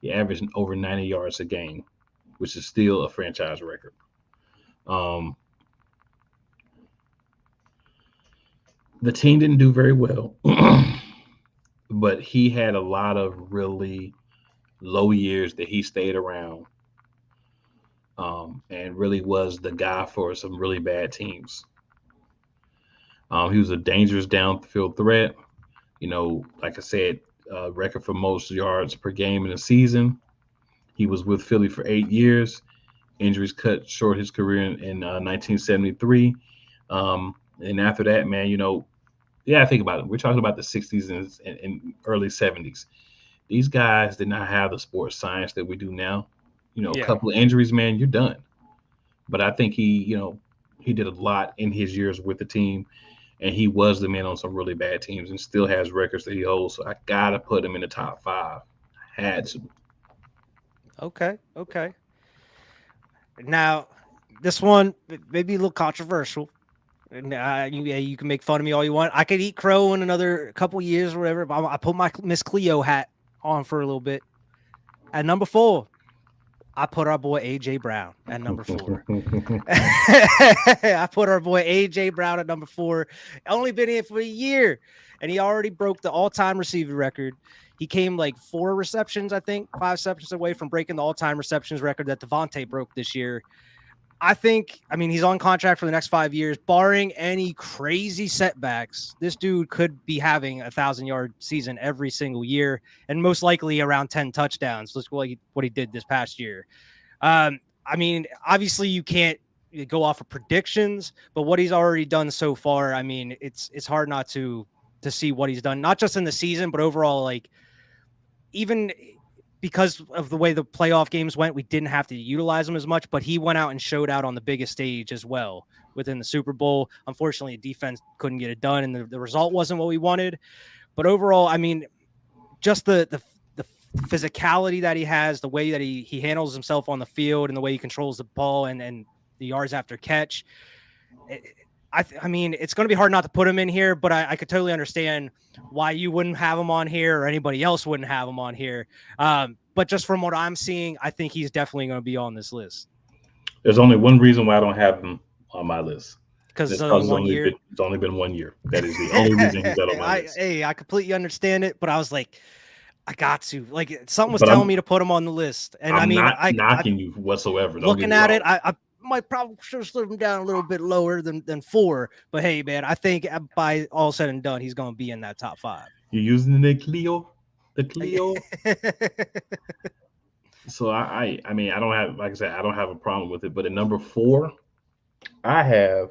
He averaged over 90 yards a game, which is still a franchise record. Um, the team didn't do very well, but he had a lot of really low years that he stayed around, and really was the guy for some really bad teams. He was a dangerous downfield threat. Like I said, record for most yards per game in a season. He was with Philly for 8 years. Injuries cut short his career in 1973. And after that, man, yeah, think about it. We're talking about the 60s and early 70s. These guys did not have the sports science that we do now. A Yeah. couple of injuries, man, you're done. But I think he did a lot in his years with the team, and he was the man on some really bad teams, and still has records that he holds. So I gotta put him in the top 5. Had to. Okay. Okay. Now, this one may be a little controversial. And you can make fun of me all you want. I could eat crow in another couple years or whatever. But I put my Miss Cleo hat on for a little bit. At number 4, I put our boy AJ Brown at number 4. I put our boy AJ Brown at number 4. Only been here for a year, and he already broke the all-time receiving record. He came like 4 receptions, I think, 5 receptions away from breaking the all-time receptions record that Devontae broke this year. I mean, he's on contract for the next 5 years, barring any crazy setbacks. This dude could be having 1,000-yard season every single year, and most likely around 10 touchdowns. Let's go like what he did this past year. I mean, obviously you can't go off of predictions, but what he's already done so far, I mean, it's hard not to see what he's done, not just in the season, but overall, like even because of the way the playoff games went, we didn't have to utilize him as much, but he went out and showed out on the biggest stage as well within the Super Bowl. Unfortunately, defense couldn't get it done, and the result wasn't what we wanted. But overall, I mean, just the physicality that he has, the way that he handles himself on the field, and the way he controls the ball and the yards after catch. I mean, it's going to be hard not to put him in here, but I could totally understand why you wouldn't have him on here or anybody else wouldn't have him on here. But just from what I'm seeing, I think he's definitely going to be on this list. There's only one reason why I don't have him on my list. Because it's only been 1 year. That is the only reason he's not on my list. Hey, I completely understand it, but I was like, I got to. Like, something was telling me to put him on the list. And I'm not knocking you whatsoever. Looking at it, I might probably should have slid him down a little bit lower than 4. But hey, man, I think by all said and done, he's going to be in that top 5. You're using the Clio? The Clio? So I mean, I don't have, like I said, I don't have a problem with it. But at number 4, I have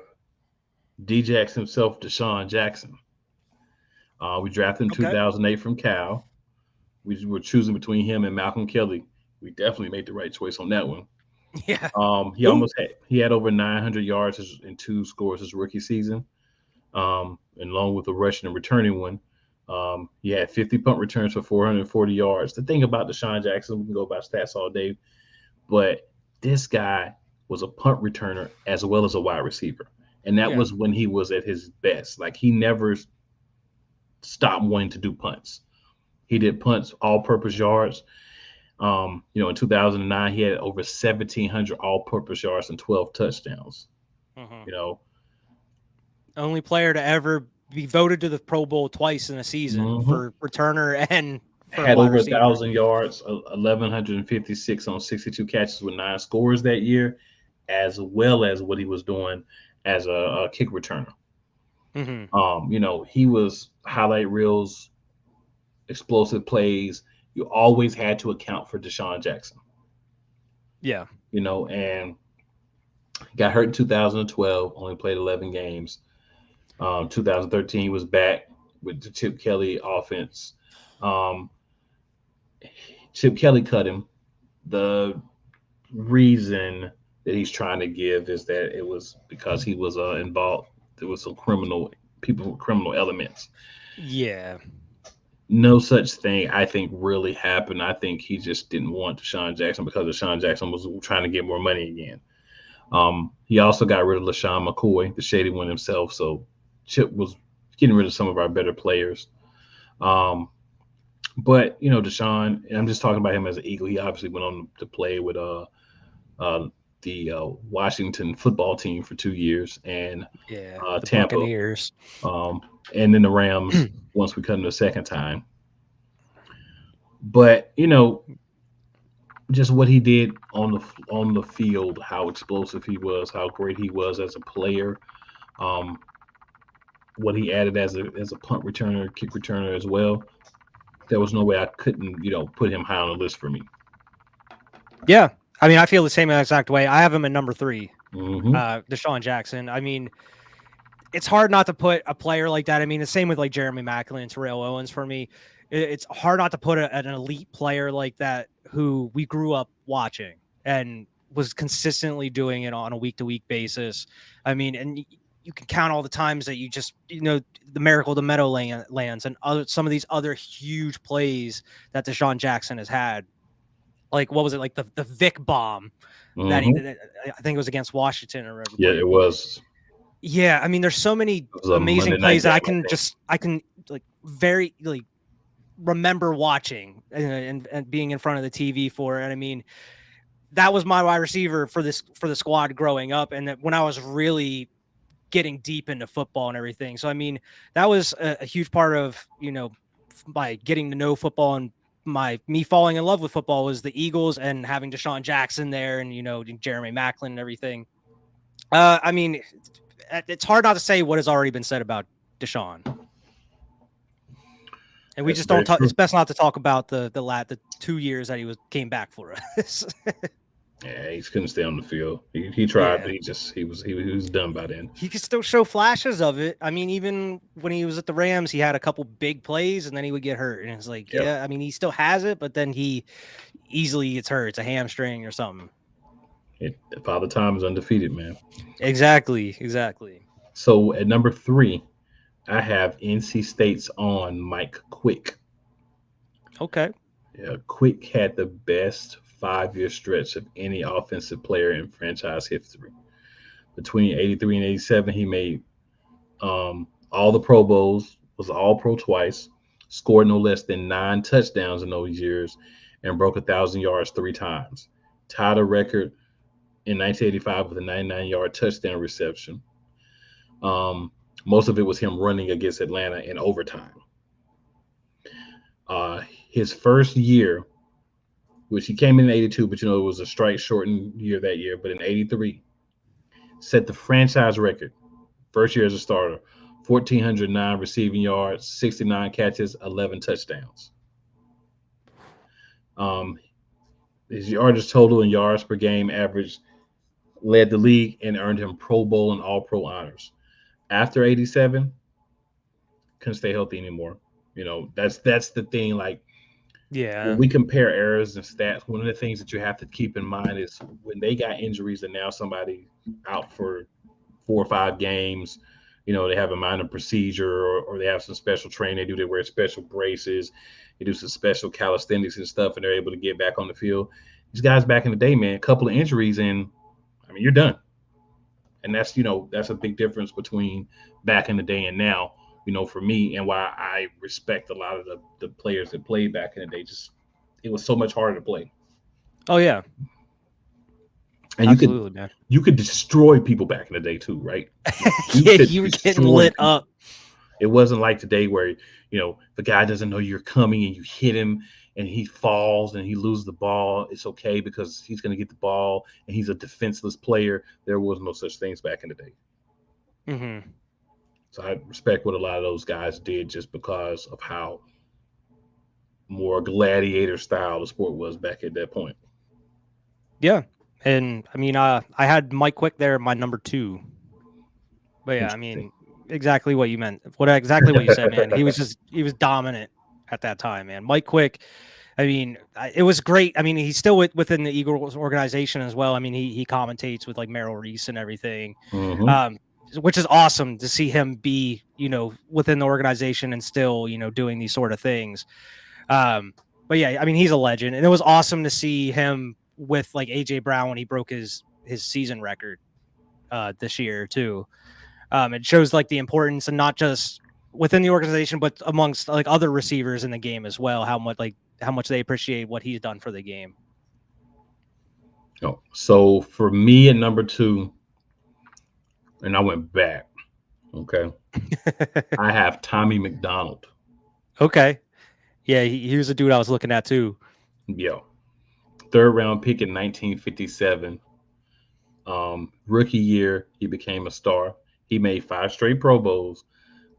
D-Jax himself, Deshaun Jackson. We drafted in 2008 from Cal. We were choosing between him and Malcolm Kelly. We definitely made the right choice on that one. Yeah. He had over 900 yards and 2 scores his rookie season, and along with a rushing and returning one. He had 50 punt returns for 440 yards. The thing about Deshaun Jackson, we can go about stats all day, but this guy was a punt returner as well as a wide receiver. And that was when he was at his best. Like, he never stopped wanting to do punts. He did punts, all-purpose yards. In 2009, he had over 1,700 all-purpose yards and 12 touchdowns. Mm-hmm. Only player to ever be voted to the Pro Bowl twice in a season for returner and for had over 1,000 yards, 1,156 on 62 catches with 9 scores that year, as well as what he was doing as a kick returner. Mm-hmm. He was highlight reels, explosive plays. You always had to account for Deshaun Jackson. Yeah. And got hurt in 2012, only played 11 games. 2013, he was back with the Chip Kelly offense. Chip Kelly cut him. The reason that he's trying to give is that it was because he was involved. There was some criminal elements. Yeah. No such thing, I think, really happened. I think he just didn't want Deshaun Jackson because Deshaun Jackson was trying to get more money again. He also got rid of LaShawn McCoy, the shady one himself. So Chip was getting rid of some of our better players. But, Deshaun, and I'm just talking about him as an Eagle. He obviously went on to play with the Washington football team for 2 years and Tampa. Buccaneers. And then the Rams once we cut him the second time. But, just what he did on the field, how explosive he was, how great he was as a player, what he added as a punt returner, kick returner as well. There was no way I couldn't, put him high on the list for me. Yeah. I mean, I feel the same exact way. I have him at number 3, mm-hmm. Deshaun Jackson. I mean, it's hard not to put a player like that. I mean, the same with like Jeremy Maclin and Terrell Owens for me. It's hard not to put an elite player like that who we grew up watching and was consistently doing it on a week-to-week basis. I mean, and you can count all the times that you just, the miracle the Meadowlands and some of these other huge plays that Deshaun Jackson has had. Like, what was it? Like the Vic bomb that I think it was against Washington or whatever. Yeah, it was. Yeah, I mean, there's so many amazing plays that I can like very like remember watching and being in front of the TV for. And I mean, that was my wide receiver for the squad growing up, and that when I was really getting deep into football and everything. So I mean, that was a huge part of by getting to know football and me falling in love with football was the Eagles and having Deshaun Jackson there and Jeremy Maclin and everything. I mean, it's hard not to say what has already been said about Deshaun. And we just don't talk. It's best not to talk about the 2 years that he came back for us. Yeah, he couldn't stay on the field. He tried, Yeah. but he was done by then. He could still show flashes of it. I mean, even when he was at the Rams, he had a couple big plays and then he would get hurt. And it's like, Yeah, yeah, I mean, he still has it, but then he easily gets hurt. It's a hamstring or something. Father Time is undefeated, man. Exactly. Exactly. So at number 3, I have NC State's on Mike Quick. Okay. Yeah, Quick had the best 5-year stretch of any offensive player in franchise history. Between 83 and 87, he made all the Pro Bowls, was All Pro twice, scored no less than 9 touchdowns in those years, and broke 1,000 yards 3 times. Tied a record in 1985 with a 99-yard touchdown reception. Um, Most of it was him running against Atlanta in overtime. His first year, which he came in 82, but it was a strike shortened year that year, but in 83, set the franchise record. First year as a starter, 1,409 receiving yards, 69 catches, 11 touchdowns. Um, his yardage total and yards per game average led the league and earned him Pro Bowl and All Pro honors. After 87, couldn't stay healthy anymore. That's the thing. Like when Yeah. we compare errors and stats, one of the things that you have to keep in mind is when they got injuries and now somebody out for 4 or 5 games, they have a minor procedure or they have some special training they wear special braces, they do some special calisthenics and stuff, and they're able to get back on the field. These guys back in the day, man, a couple of injuries and I mean you're done. And that's a big difference between back in the day and now, for me, and why I respect a lot of the players that played back in the day. Just it was so much harder to play. Oh, yeah. And Absolutely, man. you could destroy people back in the day too, right? You Yeah, could you were getting destroy lit people. up. It wasn't like today where the guy doesn't know you're coming and you hit him and he falls and he loses the ball. It's okay because he's going to get the ball and he's a defenseless player. There was no such things back in the day. Hmm. So I respect what a lot of those guys did just because of how more gladiator style the sport was back at that point. Yeah. And I mean, I had Mike Quick there, my number 2. But yeah, I Interesting. mean, exactly what you meant. Exactly what you said, man. He was dominant at that time, man. Mike Quick. I mean, it was great. I mean, he's still within the Eagles organization as well. I mean, he commentates with like Merrill Reese and everything, Mm-hmm. um, which is awesome to see him be, within the organization and still, doing these sort of things. But yeah, I mean, he's a legend, and it was awesome to see him with like AJ Brown when he broke his season record this year too. It shows like the importance, and not just within the organization, but amongst like other receivers in the game as well. How much they appreciate what he's done for the game. Oh, so for me at number 2, and I went back. Okay, I have Tommy McDonald. Okay, yeah, he was a dude I was looking at too. Yeah, third round pick in 1957. Rookie year, he became a star. He made 5 straight Pro Bowls,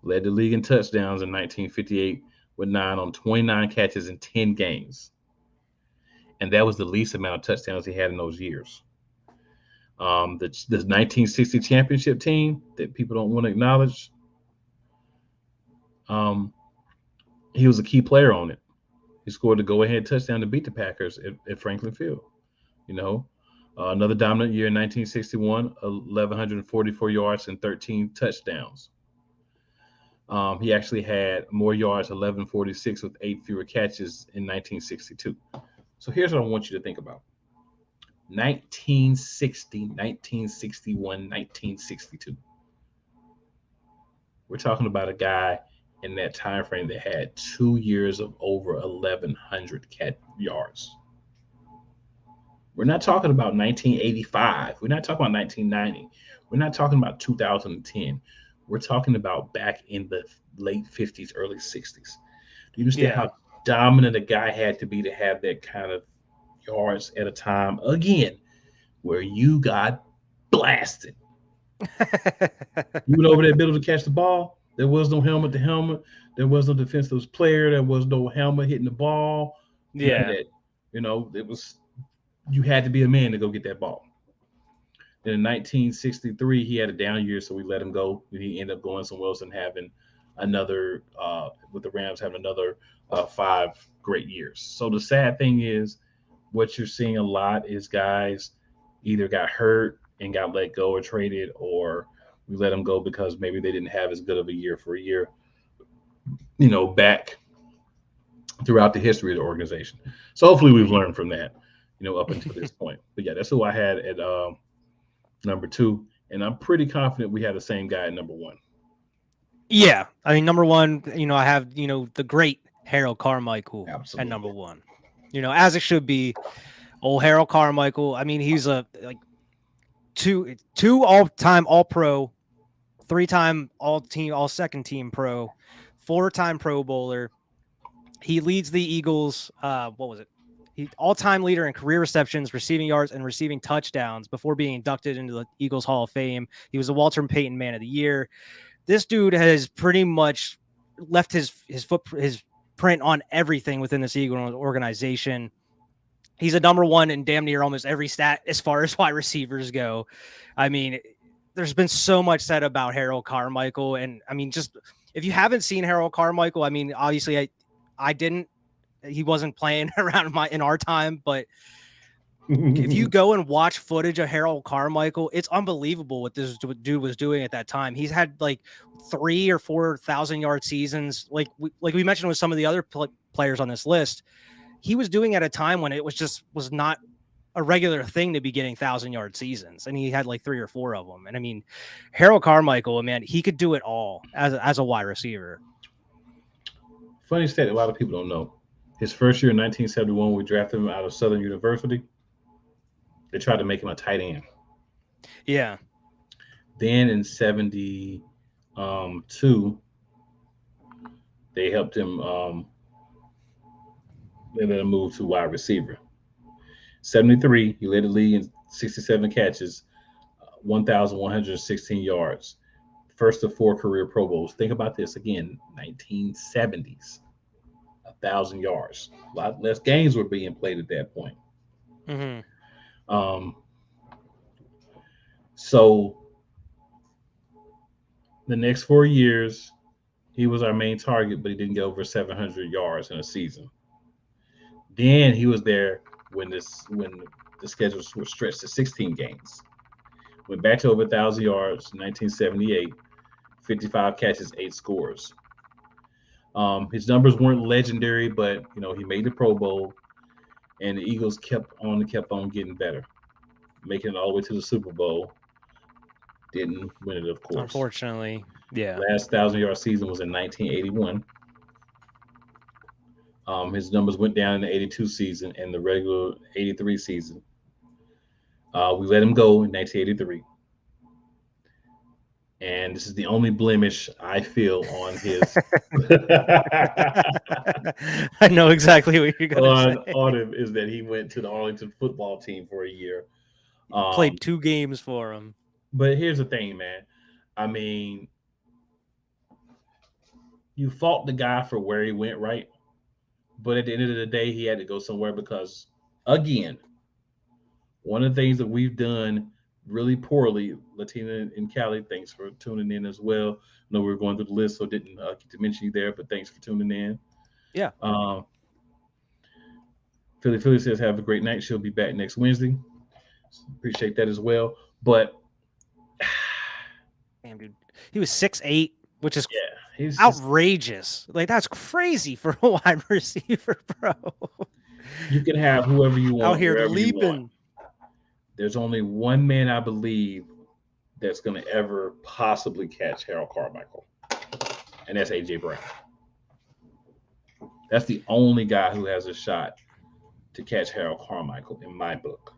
led the league in touchdowns in 1958 with 9 on 29 catches in 10 games. And that was the least amount of touchdowns he had in those years. The 1960 championship team that people don't want to acknowledge, um, he was a key player on it. He scored the go-ahead touchdown to beat the Packers at Franklin Field. You know, another dominant year in 1961, 1,144 yards and 13 touchdowns. He actually had more yards, 1146, with 8 fewer catches in 1962. So here's what I want you to think about: 1960, 1961, 1962. We're talking about a guy in that time frame that had 2 years of over 1,100 yards. We're not talking about 1985. We're not talking about 1990. We're not talking about 2010. We're talking about back in the late 50s, early 60s. Do you understand Yeah. how dominant a guy had to be to have that kind of yards at a time? Again, where you got blasted. You went over that middle to catch the ball. There was no helmet to helmet. There was no defensive player. There was no helmet hitting the ball. None of Yeah. that. It was You had to be a man to go get that ball. Then in 1963, he had a down year, so we let him go. And he ended up going somewhere else and having another, with the Rams, having another 5 great years. So the sad thing is, what you're seeing a lot is guys either got hurt and got let go or traded, or we let them go because maybe they didn't have as good of a year for a year, back throughout the history of the organization. So hopefully we've learned from that, up until this point. But yeah, that's who I had at number 2, and I'm pretty confident we had the same guy at number 1. Yeah, I mean, number 1, I have the great Harold Carmichael at number Absolutely. 1. As it should be. Old Harold Carmichael. I mean, he's a two all-time All-Pro, 3-time All-Team, All-Second Team Pro, 4-time Pro Bowler. He leads the Eagles. What was it? He all-time leader in career receptions, receiving yards, and receiving touchdowns before being inducted into the Eagles Hall of Fame. He was a Walter Payton Man of the Year. This dude has pretty much left his print on everything within this Eagles organization. He's a number 1 in damn near almost every stat as far as wide receivers go. I mean, there's been so much said about Harold Carmichael. And I mean, just if you haven't seen Harold Carmichael, I mean, obviously I didn't, he wasn't playing around in our time, but if you go and watch footage of Harold Carmichael, it's unbelievable what this dude was doing at that time. He's had like 3,000 or 4,000 yard seasons. Like we mentioned with some of the other players on this list, he was doing at a time when it was not a regular thing to be getting 1,000-yard seasons. And he had like 3 or 4 of them. And I mean, Harold Carmichael, man, he could do it all as a wide receiver. Funny stat, a lot of people don't know. His first year in 1971, we drafted him out of Southern University. They tried to make him a tight end. Yeah. Then in 72, they helped him. They let him move to wide receiver. 73, he led the league in 67 catches, 1,116 yards. First of 4 career Pro Bowls. Think about this again, 1970s, 1,000 yards. A lot less games were being played at that point. Mm-hmm. So the next 4 years, he was our main target, but he didn't get over 700 yards in a season. Then he was there when the schedules were stretched to 16 games. Went back to over 1,000 yards in 1978, 55 catches, 8 scores. His numbers weren't legendary, but he made the Pro Bowl, and the Eagles kept on getting better, making it all the way to the Super Bowl. Didn't win it, of course. Unfortunately, yeah. Last 1,000-yard season was in 1981. His numbers went down in the 82 season and the regular 83 season. We let him go in 1983. And this is the only blemish I feel on his. I know exactly what you're going to say. On him is that he went to the Arlington football team for a year. Played 2 games for him. But here's the thing, man. I mean, you fault the guy for where he went, right? But at the end of the day, he had to go somewhere because, again, one of the things that we've done really poorly, Latina and Cali, thanks for tuning in as well. I know we were going through the list, so didn't get to mention you there, but thanks for tuning in. Yeah. Philly says, have a great night. She'll be back next Wednesday. Appreciate that as well. But, damn, dude. He was 6'8", which is he's outrageous. Like, that's crazy for a wide receiver, bro. You can have whoever you want out here leaping. There's only one man I believe that's going to ever possibly catch Harold Carmichael, and that's A.J. Brown. That's the only guy who has a shot to catch Harold Carmichael in my book.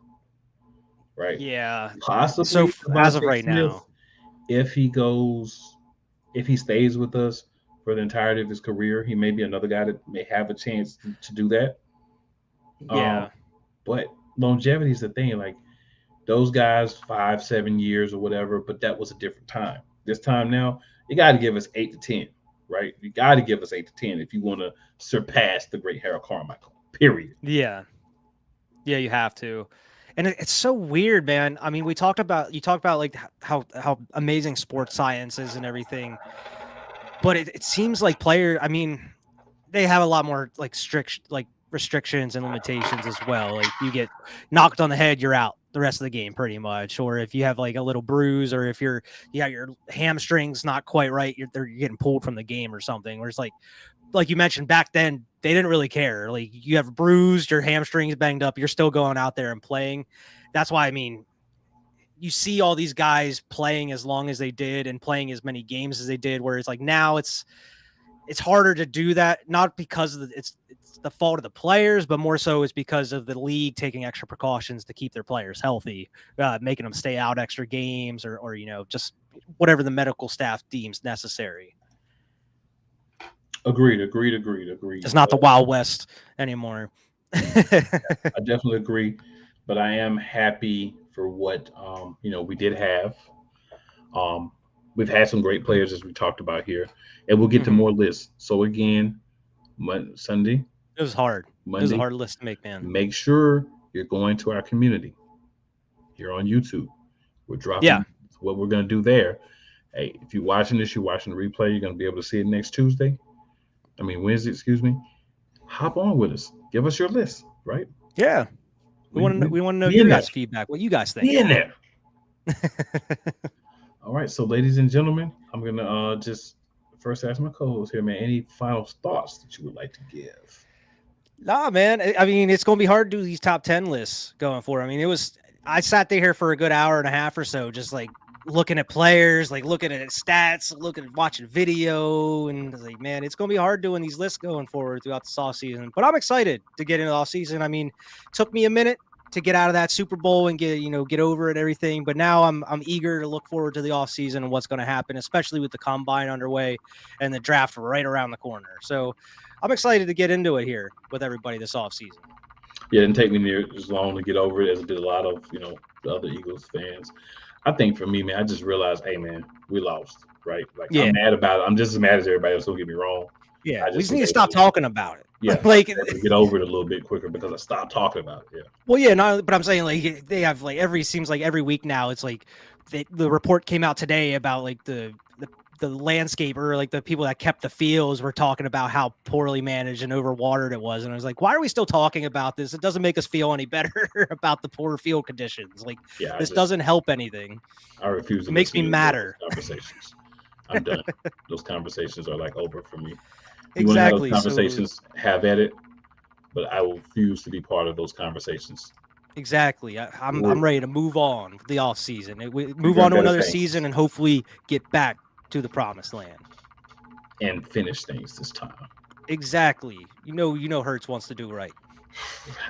Right? Yeah. Possibly. So as of right now, if he stays with us for the entirety of his career, he may be another guy that may have a chance to do that. Yeah. But longevity is the thing. Like, those guys, 5-7 years or whatever, but that was a different time. This time now, you got to give us 8 to 10, right? You got to give us 8 to 10 if you want to surpass the great Harold Carmichael. Period. Yeah. Yeah, you have to. And it's so weird, man. I mean, you talked about like how amazing sports science is and everything, but it seems like I mean, they have a lot more like strict like restrictions and limitations as well. Like you get knocked on the head, you're out the rest of the game pretty much. Or if you have like a little bruise, or if you got your hamstrings not quite right, you're getting pulled from the game or something. Where it's like you mentioned back then, they didn't really care. Like you have bruised, your hamstrings banged up, you're still going out there and playing. That's why, I mean, you see all these guys playing as long as they did and playing as many games as they did, where it's like now it's harder to do that, not because of it's the fault of the players, but more so it's because of the league taking extra precautions to keep their players healthy, making them stay out extra games or just whatever the medical staff deems necessary. Agreed. It's not the Wild West anymore. I definitely agree, but I am happy for what we did have. We've had some great players, as we talked about here, and we'll get to more lists. So again, Sunday. It was hard. Monday, it was a hard list to make, man. Make sure you're going to our community here on YouTube. We're dropping what we're going to do there. Hey, if you're watching this, you're watching the replay, you're going to be able to see it next Wednesday, excuse me. Hop on with us. Give us your list, right? Yeah. We want to know your guys' feedback. What you guys think? Be in there. All right. So, ladies and gentlemen, I'm going to just first ask my co-host here, man, any final thoughts that you would like to give? Nah, man. I mean, it's going to be hard to do these top 10 lists going forward. I mean, I sat there here for a good hour and a half or so, just like looking at players, like looking at stats, watching video, and like, man, it's going to be hard doing these lists going forward throughout the off season. But I'm excited to get into the off season. I mean, it took me a minute to get out of that Super Bowl and get over it and everything, but now I'm eager to look forward to the off season and what's going to happen, especially with the combine underway and the draft right around the corner. So I'm excited to get into it here with everybody this off season. Yeah, it didn't take me near as long to get over it as it did a lot of the other Eagles fans. I think for me, man, I just realized, hey, man, we lost, right? Like, I'm mad about it. I'm just as mad as everybody else. Don't get me wrong. Yeah, we just need to stop talking about it. Yeah, like get over it a little bit quicker because I stopped talking about it. Yeah. Well, yeah, no, but I'm saying like they have like seems like every week now. It's like the report came out today about like the landscape, or like the people that kept the fields were talking about how poorly managed and overwatered it was, and I was like, why are we still talking about this? It doesn't make us feel any better about the poor field conditions. Like this doesn't help anything. I refuse. It makes me madder. Conversations. I'm done. Those conversations are like over for me. You exactly. Want to have those conversations, have at it, but I will refuse to be part of those conversations. Exactly. I'm ready to move on the off season. Move on to another season and hopefully get back to the promised land and finish things this time. Exactly. You know Hurts wants to do right.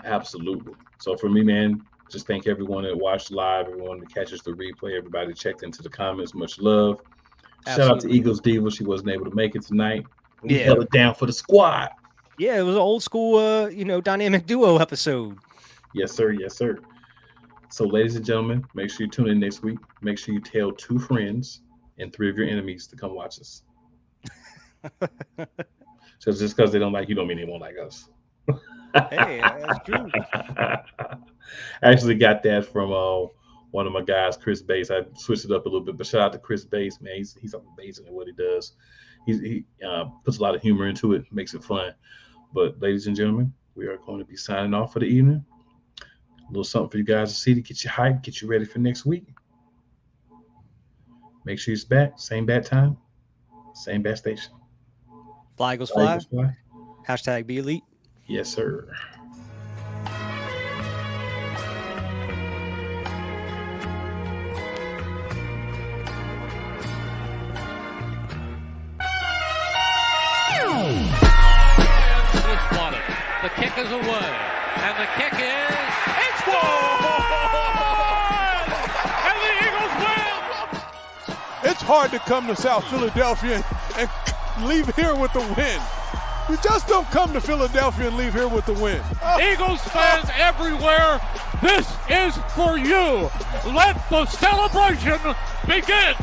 Absolutely. So for me, man, just thank everyone that watched live, everyone that catches the replay, everybody checked into the comments. Much love. Absolutely. Shout out to Eagles Diva. She wasn't able to make it tonight. We held it down for the squad. Yeah, it was an old school dynamic duo episode. Yes, sir. Yes, sir. So ladies and gentlemen, make sure you tune in next week. Make sure you tell 2 friends and 3 of your enemies to come watch us. So just because they don't like you don't mean they won't like us. Hey, that's true. I actually got that from one of my guys, Chris Bates. I switched it up a little bit, but shout out to Chris Bates, man. He's amazing at what he does. He puts a lot of humor into it, makes it fun. But ladies and gentlemen, we are going to be signing off for the evening. A little something for you guys to see to get you hyped, get you ready for next week. Make sure you're back. Same bad time, same bad station. Fly Eagles fly. Hashtag be elite. Yes, sir. The kick is away, and the kick it's gone! And the Eagles win! It's hard to come to South Philadelphia and leave here with the win. You just don't come to Philadelphia and leave here with the win. Eagles fans everywhere, this is for you. Let the celebration begin!